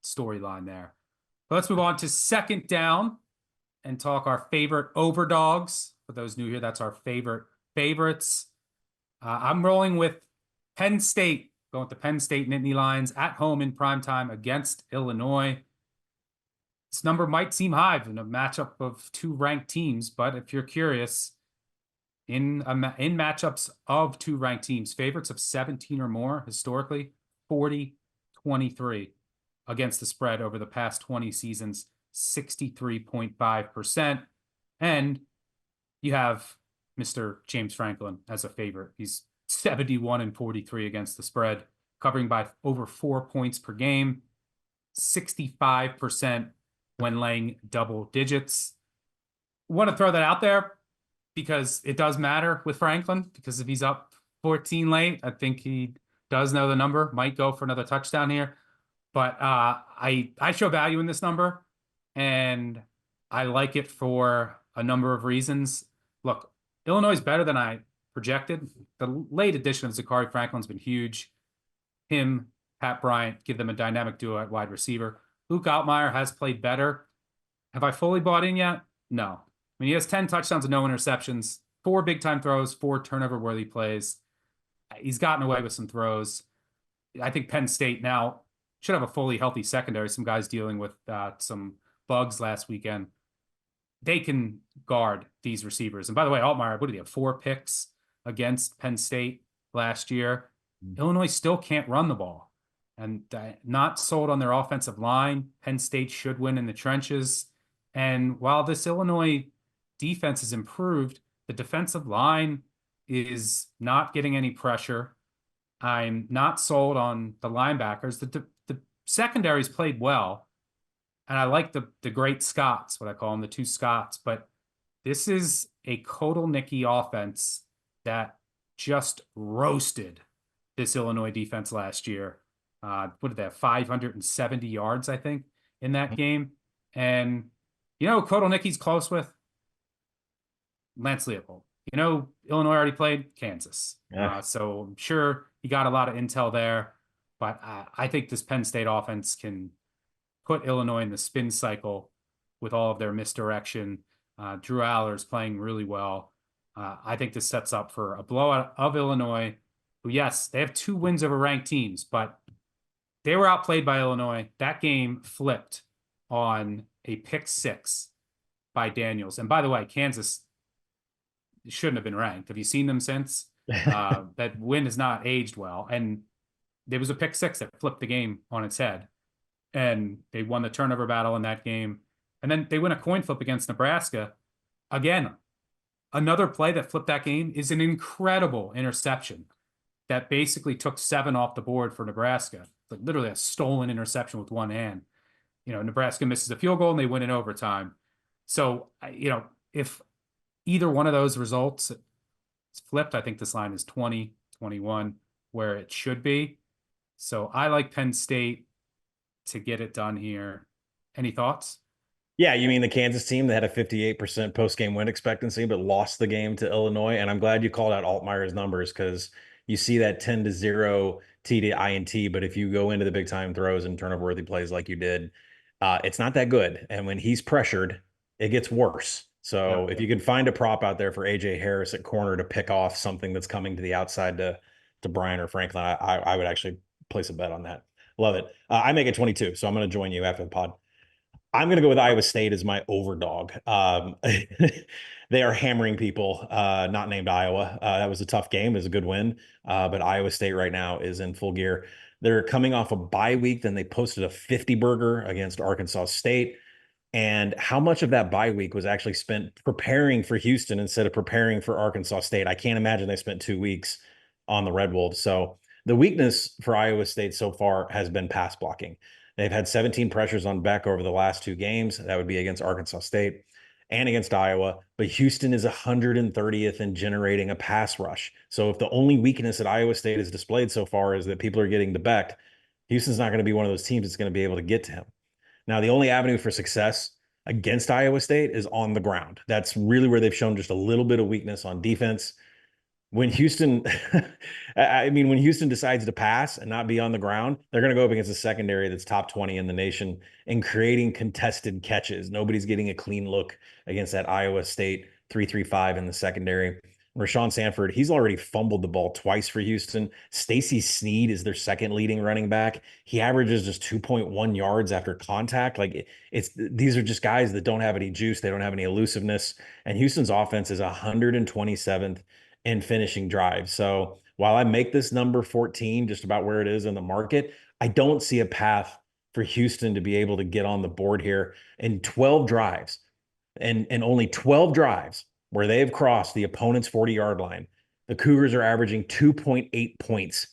storyline there. But let's move on to second down and talk our favorite overdogs. For those new here, that's our favorites. I'm rolling with Penn State, going with the Penn State Nittany Lions at home in primetime against Illinois. This number might seem high in a matchup of 2 ranked teams, but if you're curious, in matchups of 2 ranked teams, favorites of 17 or more, historically, 40-23 against the spread over the past 20 seasons, 63.5%. And you have Mr. James Franklin as a favorite. He's 71-43 against the spread, covering by over 4 points per game, 65% when laying double digits. Want to throw that out there because it does matter with Franklin, because if he's up 14 late, I think he does know the number, might go for another touchdown here. But I show value in this number, and I like it for a number of reasons. Look, Illinois is better than I projected. The late addition of Zachary Franklin's been huge. Him, Pat Bryant, give them a dynamic duo at wide receiver. Luke Altmaier has played better. Have I fully bought in yet? No. I mean, he has 10 touchdowns and no interceptions, 4 big-time throws, 4 turnover-worthy plays. He's gotten away with some throws. I think Penn State now should have a fully healthy secondary. Some guys dealing with some bugs last weekend. They can guard these receivers. And by the way, Altmaier, what did he have? 4 picks against Penn State last year. Illinois still can't run the ball. And not sold on their offensive line. Penn State should win in the trenches. And while this Illinois defense has improved, the defensive line is not getting any pressure. I'm not sold on the linebackers. The secondary's played well. And I like the great Scots, what I call them, the 2 Scots. But this is a Kotelnicki offense that just roasted this Illinois defense last year. What did they have? 570 yards, I think, in that game. And, Kotelnicki's close with Lance Leopold. Illinois already played Kansas. Yeah. So I'm sure he got a lot of intel there. But I think this Penn State offense can put Illinois in the spin cycle with all of their misdirection. Drew Aller's playing really well. I think this sets up for a blowout of Illinois, who, yes, they have 2 wins over ranked teams, but they were outplayed by Illinois. That game flipped on a pick 6 by Daniels. And by the way, Kansas shouldn't have been ranked. Have you seen them since? That win has not aged well. And there was a pick 6 that flipped the game on its head. And they won the turnover battle in that game. And then they win a coin flip against Nebraska. Again, another play that flipped that game is an incredible interception that basically took 7 off the board for Nebraska. It's like literally a stolen interception with one hand. Nebraska misses a field goal and they win in overtime. So, if either one of those results is flipped, I think this line is 20-21 where it should be. So I like Penn State to get it done here. Any thoughts? Yeah, you mean the Kansas team that had a 58% post-game win expectancy, but lost the game to Illinois. And I'm glad you called out Altmaier's numbers, because you see that 10-0 T to INT. But if you go into the big time throws and turnover-worthy plays like you did, it's not that good. And when he's pressured, it gets worse. So if you can find a prop out there for AJ Harris at corner to pick off something that's coming to the outside to Brian or Franklin, I would actually place a bet on that. Love it. I make it 22, so I'm going to join you after the pod. I'm going to go with Iowa State as my overdog. They are hammering people, not named Iowa. That was a tough game. It was a good win. But Iowa State right now is in full gear. They're coming off a bye week. Then they posted a 50-burger against Arkansas State. And how much of that bye week was actually spent preparing for Houston instead of preparing for Arkansas State? I can't imagine they spent 2 weeks on the Red Wolves. So the weakness for Iowa State so far has been pass blocking. They've had 17 pressures on Beck over the last 2 games. That would be against Arkansas State and against Iowa. But Houston is 130th in generating a pass rush. So if the only weakness that Iowa State has displayed so far is that people are getting to Beck, Houston's not going to be one of those teams that's going to be able to get to him. Now, the only avenue for success against Iowa State is on the ground. That's really where they've shown just a little bit of weakness on defense. When Houston, when Houston decides to pass and not be on the ground, they're going to go up against a secondary that's top 20 in the nation and creating contested catches. Nobody's getting a clean look against that Iowa State 3-3-5 in the secondary. Rashawn Sanford, he's already fumbled the ball twice for Houston. Stacey Sneed is their second leading running back. He averages just 2.1 yards after contact. These are just guys that don't have any juice. They don't have any elusiveness. And Houston's offense is 127th in finishing drives. So while I make this number 14, just about where it is in the market, I don't see a path for Houston to be able to get on the board here in 12 drives and only 12 drives where they've crossed the opponent's 40-yard line. The Cougars are averaging 2.8 points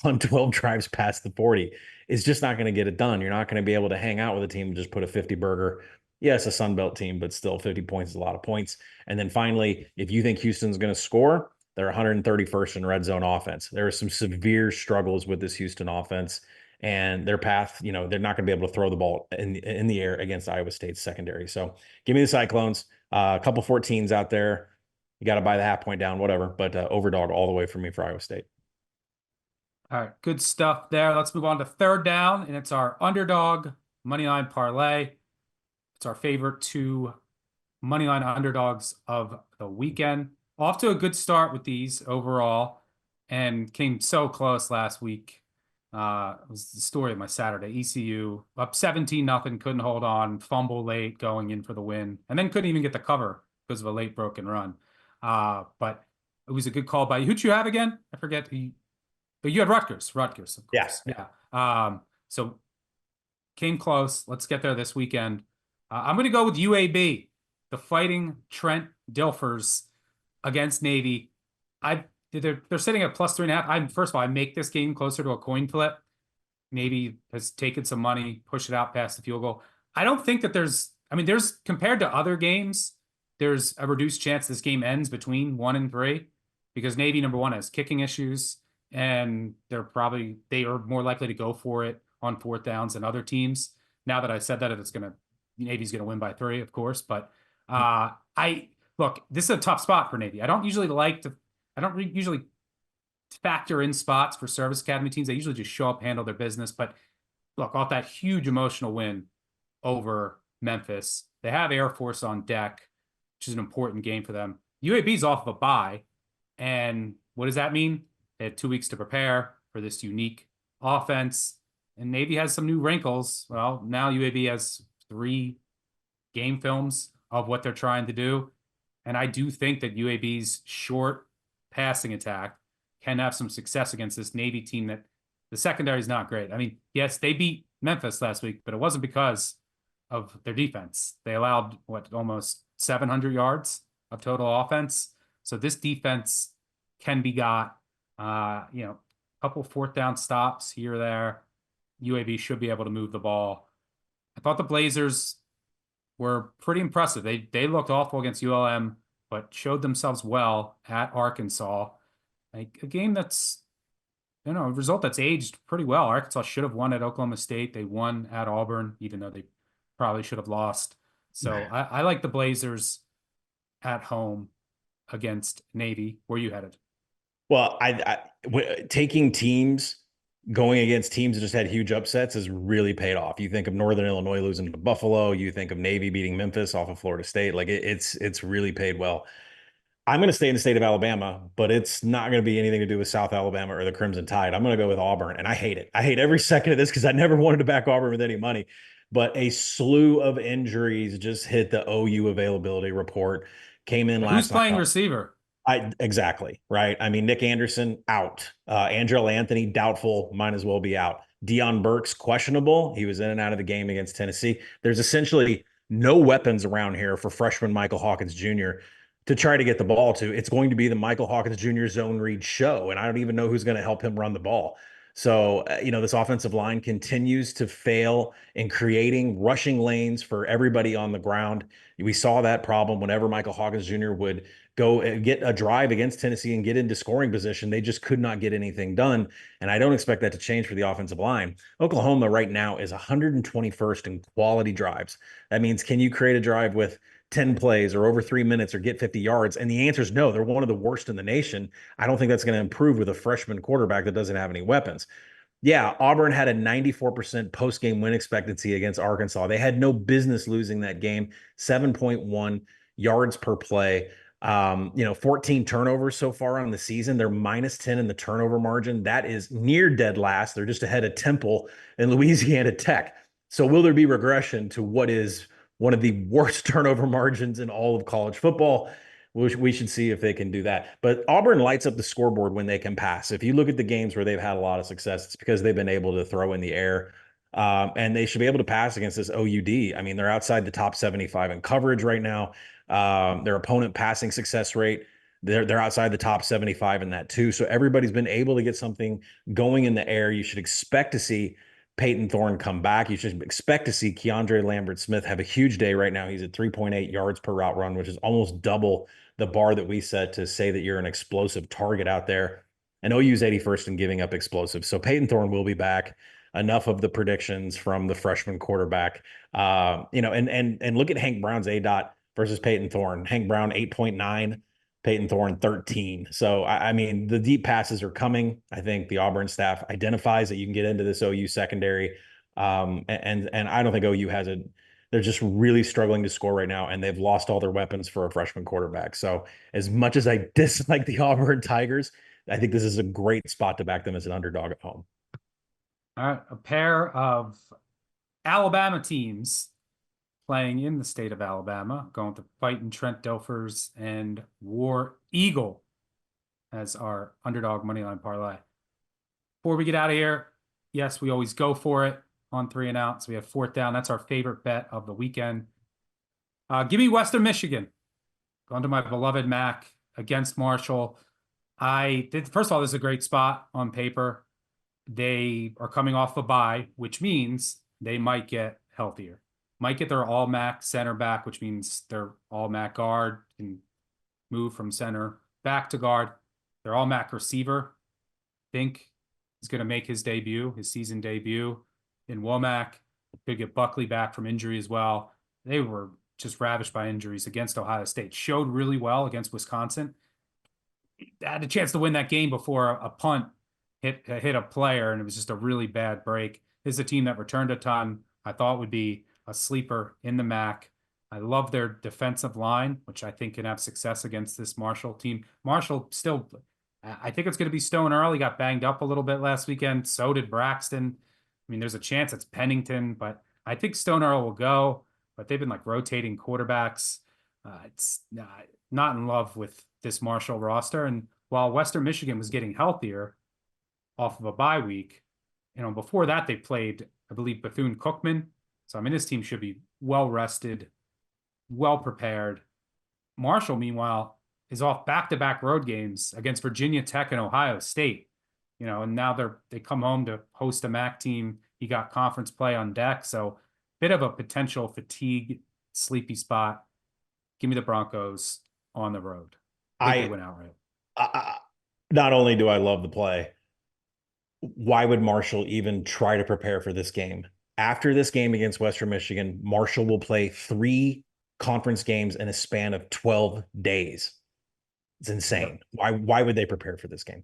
on 12 drives past the 40. It's just not going to get it done. You're not going to be able to hang out with a team and just put a 50-burger. Yes, a Sun Belt team, but still 50 points is a lot of points. And then finally, if you think Houston's going to score, they're 131st in red zone offense. There are some severe struggles with this Houston offense, and their path, they're not going to be able to throw the ball in the air against Iowa State's secondary. So give me the Cyclones. A couple 14s out there. You got to buy the half point down, whatever, but overdog all the way for me for Iowa State. All right, good stuff there. Let's move on to third down, and it's our underdog moneyline parlay. It's our favorite 2 moneyline underdogs of the weekend. Off to a good start with these overall, and came so close last week. It was the story of my Saturday. ECU up 17-0, couldn't hold on, fumble late going in for the win, and then couldn't even get the cover because of a late broken run. But it was a good call by you. Who'd you have again? I forget. But you had Rutgers, of course. Yes. Yeah. So came close. Let's get there this weekend. I'm going to go with UAB, the Fighting Trent Dilfers against Navy. They're sitting at plus 3.5. First of all, I make this game closer to a coin flip. Navy has taken some money, pushed it out past the field goal. I don't think that there's compared to other games, there's a reduced chance this game ends between 1 and 3 because Navy, number one, has kicking issues. and they are more likely to go for it on fourth downs than other teams. Now that I said that, Navy's gonna win by 3, of course, but this is a tough spot for Navy. I don't usually factor in spots for service academy teams. They usually just show up, handle their business. But look, off that huge emotional win over Memphis, they have Air Force on deck, which is an important game for them. UAB's off of a bye, and what does that mean? They had 2 weeks to prepare for this unique offense, and Navy has some new wrinkles. Well, now UAB has 3 game films of what they're trying to do, and I do think that UAB's short passing attack can have some success against this Navy team that the secondary is not great. I mean, yes, they beat Memphis last week, but it wasn't because of their defense. They allowed almost 700 yards of total offense. So this defense can be got. A couple fourth down stops here or there. UAB should be able to move the ball. I thought the Blazers were pretty impressive. They looked awful against ULM, but showed themselves well at Arkansas. A game that's, a result that's aged pretty well. Arkansas should have won at Oklahoma State. They won at Auburn, even though they probably should have lost. So I like the Blazers at home against Navy. Where you headed? Well, taking teams going against teams that just had huge upsets has really paid off. You think of Northern Illinois losing to Buffalo. You think of Navy beating Memphis off of Florida State. Like it's really paid well. I'm going to stay in the state of Alabama, but it's not going to be anything to do with South Alabama or the Crimson Tide. I'm going to go with Auburn, and I hate it. I hate every second of this because I never wanted to back Auburn with any money. But a slew of injuries just hit the OU availability report. Came in last night. Who's playing receiver? Exactly, right? I mean, Nick Anderson, out. Angelo Anthony, doubtful, might as well be out. Deion Burks, questionable. He was in and out of the game against Tennessee. There's essentially no weapons around here for freshman Michael Hawkins Jr. to try to get the ball to. It's going to be the Michael Hawkins Jr. zone read show, and I don't even know who's going to help him run the ball. So, this offensive line continues to fail in creating rushing lanes for everybody on the ground. We saw that problem whenever Michael Hawkins Jr. would go and get a drive against Tennessee and get into scoring position. They just could not get anything done. And I don't expect that to change for the offensive line. Oklahoma right now is 121st in quality drives. That means, can you create a drive with 10 plays or over 3 minutes or get 50 yards? And the answer is no. They're one of the worst in the nation. I don't think that's going to improve with a freshman quarterback that doesn't have any weapons. Yeah, Auburn had a 94% post-game win expectancy against Arkansas. They had no business losing that game. 7.1 yards per play. 14 turnovers so far on the season. They're -10 in the turnover margin. That is near dead last. They're just ahead of Temple and Louisiana Tech. So will there be regression to what is one of the worst turnover margins in all of college football? We should see if they can do that. But Auburn lights up the scoreboard when they can pass. If you look at the games where they've had a lot of success, it's because they've been able to throw in the air. And they should be able to pass against this OUD. I mean, they're outside the top 75 in coverage right now. Their opponent passing success rate, they're outside the top 75 in that too. So everybody's been able to get something going in the air. You should expect to see Peyton Thorne come back. You should expect to see Keandre Lambert-Smith have a huge day right now. He's at 3.8 yards per route run, which is almost double the bar that we set to say that you're an explosive target out there. And OU's 81st in giving up explosives. So Peyton Thorne will be back. Enough of the predictions from the freshman quarterback. And look at Hank Brown's ADOT versus Peyton Thorne. Hank Brown 8.9, Peyton Thorne 13. So I mean, the deep passes are coming. I think the Auburn staff identifies that you can get into this OU secondary. And I don't think OU has it. They're just really struggling to score right now, and they've lost all their weapons for a freshman quarterback. So as much as I dislike the Auburn Tigers, I think this is a great spot to back them as an underdog at home. All right, a pair of Alabama teams playing in the state of Alabama, going to Fighting Trent Dilfers and War Eagle as our underdog moneyline parlay. Before we get out of here, yes, we always go for it on 3 and out. So we have fourth down. That's our favorite bet of the weekend. Give me Western Michigan. Going to my beloved MAC against Marshall. First of all, this is a great spot on paper. They are coming off a bye, which means they might get healthier. Might get their all-MAC center back, which means their all-MAC guard can move from center back to guard. Their all-MAC receiver think is going to make his season debut in Womack. Could get Buckley back from injury as well. They were just ravished by injuries against Ohio State. Showed really well against Wisconsin. Had a chance to win that game before a punt hit a player, and it was just a really bad break. This is a team that returned a ton. I thought would be a sleeper in the MAC. I love their defensive line, which I think can have success against this Marshall team. Marshall still, I think it's going to be Stone Early. Got banged up a little bit last weekend. So did Braxton. I mean, there's a chance it's Pennington, but I think Stone Earl will go. But they've been like rotating quarterbacks. It's not in love with this Marshall roster. And while Western Michigan was getting healthier off of a bye week, before that they played, I believe, Bethune-Cookman. So, I mean, this team should be well rested, well prepared. Marshall, meanwhile, is off back-to-back road games against Virginia Tech and Ohio State. And now they come home to host a MAC team. You got conference play on deck, so bit of a potential fatigue, sleepy spot. Give me the Broncos on the road. They win outright. Not only do I love the play, why would Marshall even try to prepare for this game? After this game against Western Michigan, Marshall will play 3 conference games in a span of 12 days. It's insane. Why would they prepare for this game?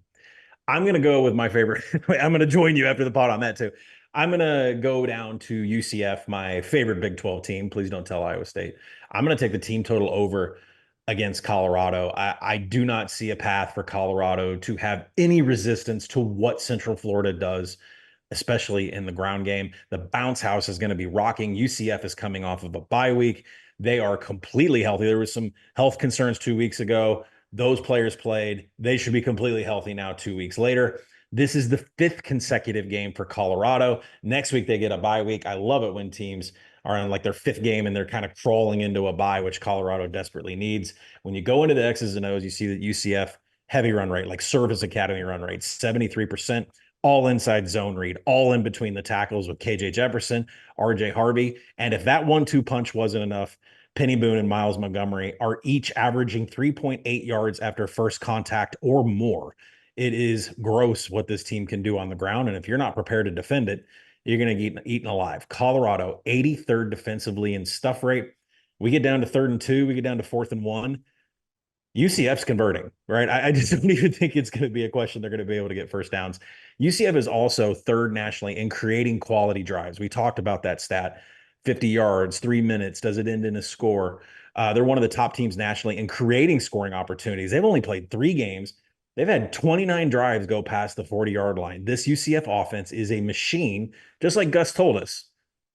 I'm going to go with my favorite. I'm going to join you after the pod on that too. I'm going to go down to UCF, my favorite Big 12 team. Please don't tell Iowa State. I'm going to take the team total over against Colorado. I do not see a path for Colorado to have any resistance to what Central Florida does, especially in the ground game. The bounce house is going to be rocking. UCF is coming off of a bye week. They are completely healthy. There was some health concerns 2 weeks ago. Those players played. They should be completely healthy now 2 weeks later. This is the 5th consecutive game for Colorado. Next week, they get a bye week. I love it when teams are on like their 5th game and they're kind of crawling into a bye, which Colorado desperately needs. When you go into the X's and O's, you see that UCF heavy run rate, like Service Academy run rate, 73%, all inside zone read, all in between the tackles with KJ Jefferson, RJ Harvey. And if that 1-2 punch wasn't enough, Penny Boone and Miles Montgomery are each averaging 3.8 yards after first contact or more. It is gross what this team can do on the ground. And if you're not prepared to defend it, you're going to get eaten alive. Colorado, 83rd defensively in stuff rate. We get down to 3rd and 2. We get down to 4th and 1. UCF's converting, right? I just don't even think it's going to be a question they're going to be able to get first downs. UCF is also 3rd nationally in creating quality drives. We talked about that stat. 50 yards, 3 minutes. Does it end in a score? They're one of the top teams nationally in creating scoring opportunities. They've only played 3 games. They've had 29 drives go past the 40-yard line. This UCF offense is a machine, just like Gus told us.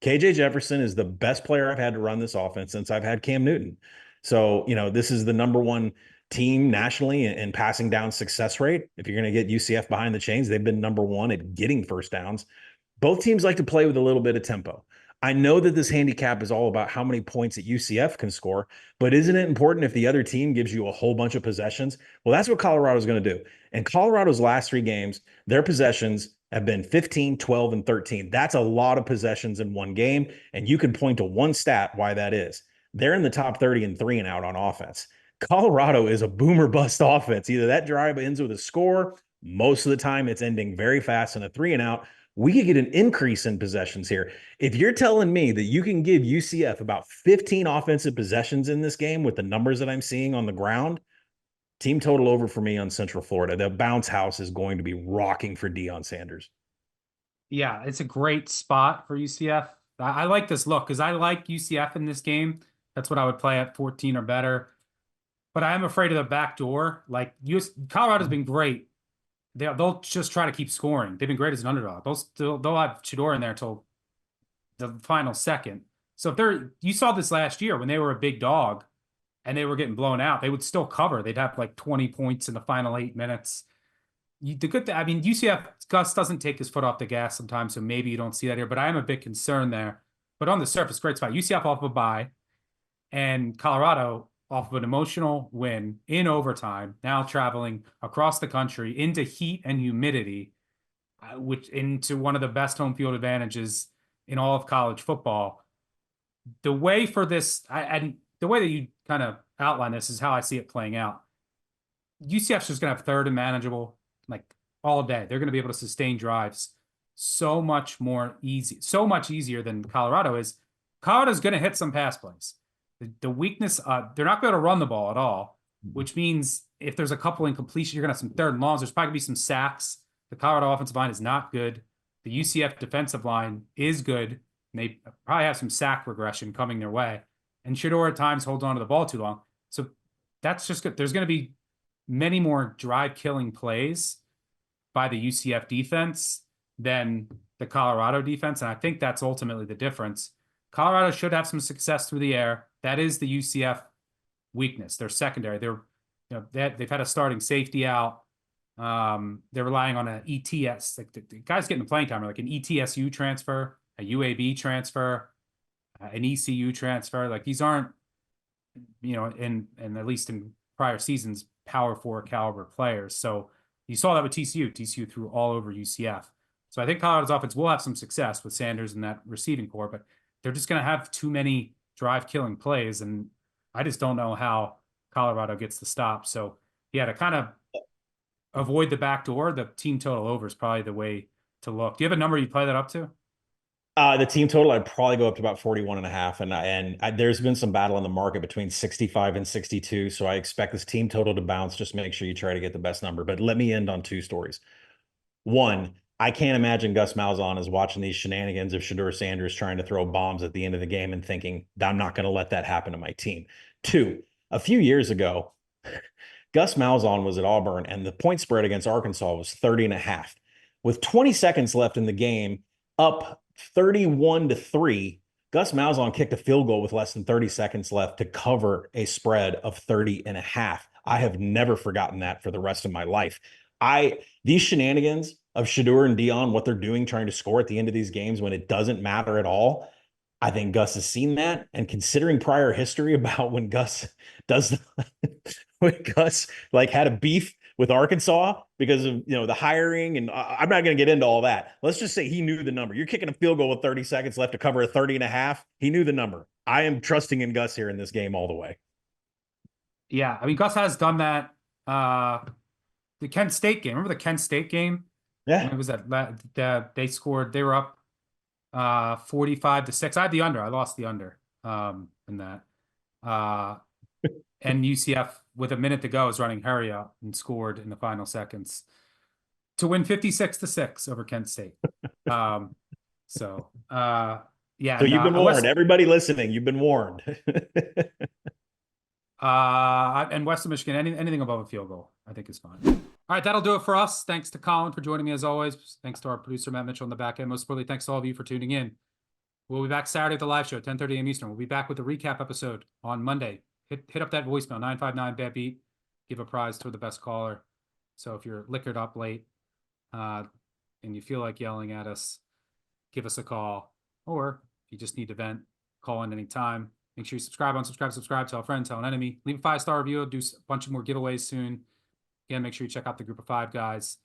KJ Jefferson is the best player I've had to run this offense since I've had Cam Newton. So, this is the number 1 team nationally in passing down success rate. If you're going to get UCF behind the chains, they've been number 1 at getting first downs. Both teams like to play with a little bit of tempo. I know that this handicap is all about how many points that UCF can score, but isn't it important if the other team gives you a whole bunch of possessions? Well, that's what Colorado's going to do. In Colorado's last 3 games, their possessions have been 15, 12, and 13. That's a lot of possessions in one game, and you can point to one stat why that is. They're in the top 30 in 3 and out on offense. Colorado is a boomer bust offense. Either that drive ends with a score. Most of the time, it's ending very fast in a 3 and out. We could get an increase in possessions here. If you're telling me that you can give UCF about 15 offensive possessions in this game with the numbers that I'm seeing on the ground, team total over for me on Central Florida. The bounce house is going to be rocking for Deion Sanders. Yeah, it's a great spot for UCF. I like this look because I like UCF in this game. That's what I would play at 14 or better. But I am afraid of the back door. Like Colorado's been great. They'll just try to keep scoring. They've been great as an underdog. They'll have Shedeur in there until the final second. So you saw this last year when they were a big dog and they were getting blown out, they would still cover. They'd have like 20 points in the final 8 minutes. UCF, Gus doesn't take his foot off the gas sometimes, so maybe you don't see that here. But I am a bit concerned there. But on the surface, great spot. UCF off of a bye, and Colorado off of an emotional win in overtime, now traveling across the country into heat and humidity, which into one of the best home field advantages in all of college football. The way for this, and the way that you kind of outline this is how I see it playing out. UCF's just going to have 3rd and manageable, like all day. They're going to be able to sustain drives so much easier than Colorado is. Colorado's going to hit some pass plays. The weakness, they're not going to run the ball at all, which means if there's a couple incompletions, you're going to have some third and longs. There's probably going to be some sacks. The Colorado offensive line is not good. The UCF defensive line is good. And they probably have some sack regression coming their way. And Shedeur at times holds on to the ball too long. So that's just good. There's going to be many more drive-killing plays by the UCF defense than the Colorado defense. And I think that's ultimately the difference. Colorado should have some success through the air. That is the UCF weakness. They're secondary. They've had a starting safety out. They're relying on an ETS. Like the guys getting the playing time are like an ETSU transfer, a UAB transfer, an ECU transfer. Like these aren't, in at least in prior seasons, Power 4 caliber players. So you saw that with TCU. TCU threw all over UCF. So I think Colorado's offense will have some success with Sanders and that receiving core, but they're just going to have too many drive-killing plays, and I just don't know how Colorado gets the stop. So, yeah, to kind of avoid the back door, the team total over is probably the way to look. Do you have a number you play that up to? The team total, I'd probably go up to about 41.5. And there's been some battle in the market between 65 and 62. So I expect this team total to bounce. Just make sure you try to get the best number. But let me end on two stories. One, I can't imagine Gus Malzahn is watching these shenanigans of Shedeur Sanders trying to throw bombs at the end of the game and thinking, I'm not going to let that happen to my team. Two, a few years ago, Gus Malzahn was at Auburn and the point spread against Arkansas was 30.5. With 20 seconds left in the game, up 31-3, Gus Malzahn kicked a field goal with less than 30 seconds left to cover a spread of 30.5. I have never forgotten that for the rest of my life. These shenanigans of Shedeur and Dion, what they're doing, trying to score at the end of these games when it doesn't matter at all. I think Gus has seen that. And considering prior history about when Gus had a beef with Arkansas because of, the hiring, and I'm not going to get into all that. Let's just say he knew the number. You're kicking a field goal with 30 seconds left to cover a 30.5. He knew the number. I am trusting in Gus here in this game all the way. Yeah. I mean, Gus has done that. The Kent State game. Remember the Kent State game? Yeah. It was they scored, they were up 45-6. I had the under. I lost the under in that. And UCF, with a minute to go, is running hurry up and scored in the final seconds to win 56-6 over Kent State. Yeah. So you've been warned. Everybody listening, you've been warned. And Western Michigan, anything above a field goal, I think is fine. All right, that'll do it for us. Thanks to Colin for joining me as always. Thanks to our producer, Matt Mitchell, on the back end. Most importantly, thanks to all of you for tuning in. We'll be back Saturday at the live show, 10:30 a.m. Eastern. We'll be back with a recap episode on Monday. Hit up that voicemail, 959-BAT-BEAT. Give a prize to the best caller. So if you're liquored up late and you feel like yelling at us, give us a call. Or if you just need to vent, call in anytime. Make sure you subscribe, tell a friend, tell an enemy. Leave a 5-star review. Do a bunch of more giveaways soon. Again, make sure you check out the Group of 5 guys.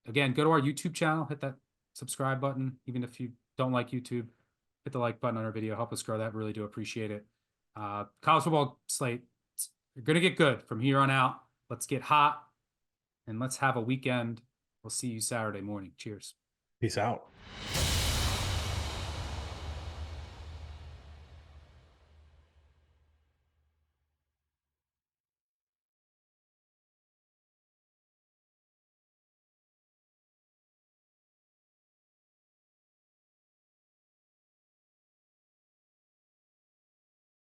Again, go to our YouTube channel. Hit that subscribe button. Even if you don't like YouTube, hit the like button on our video. Help us grow that. Really do appreciate it. College football slate, you're going to get good from here on out. Let's get hot and let's have a weekend. We'll see you Saturday morning. Cheers. Peace out.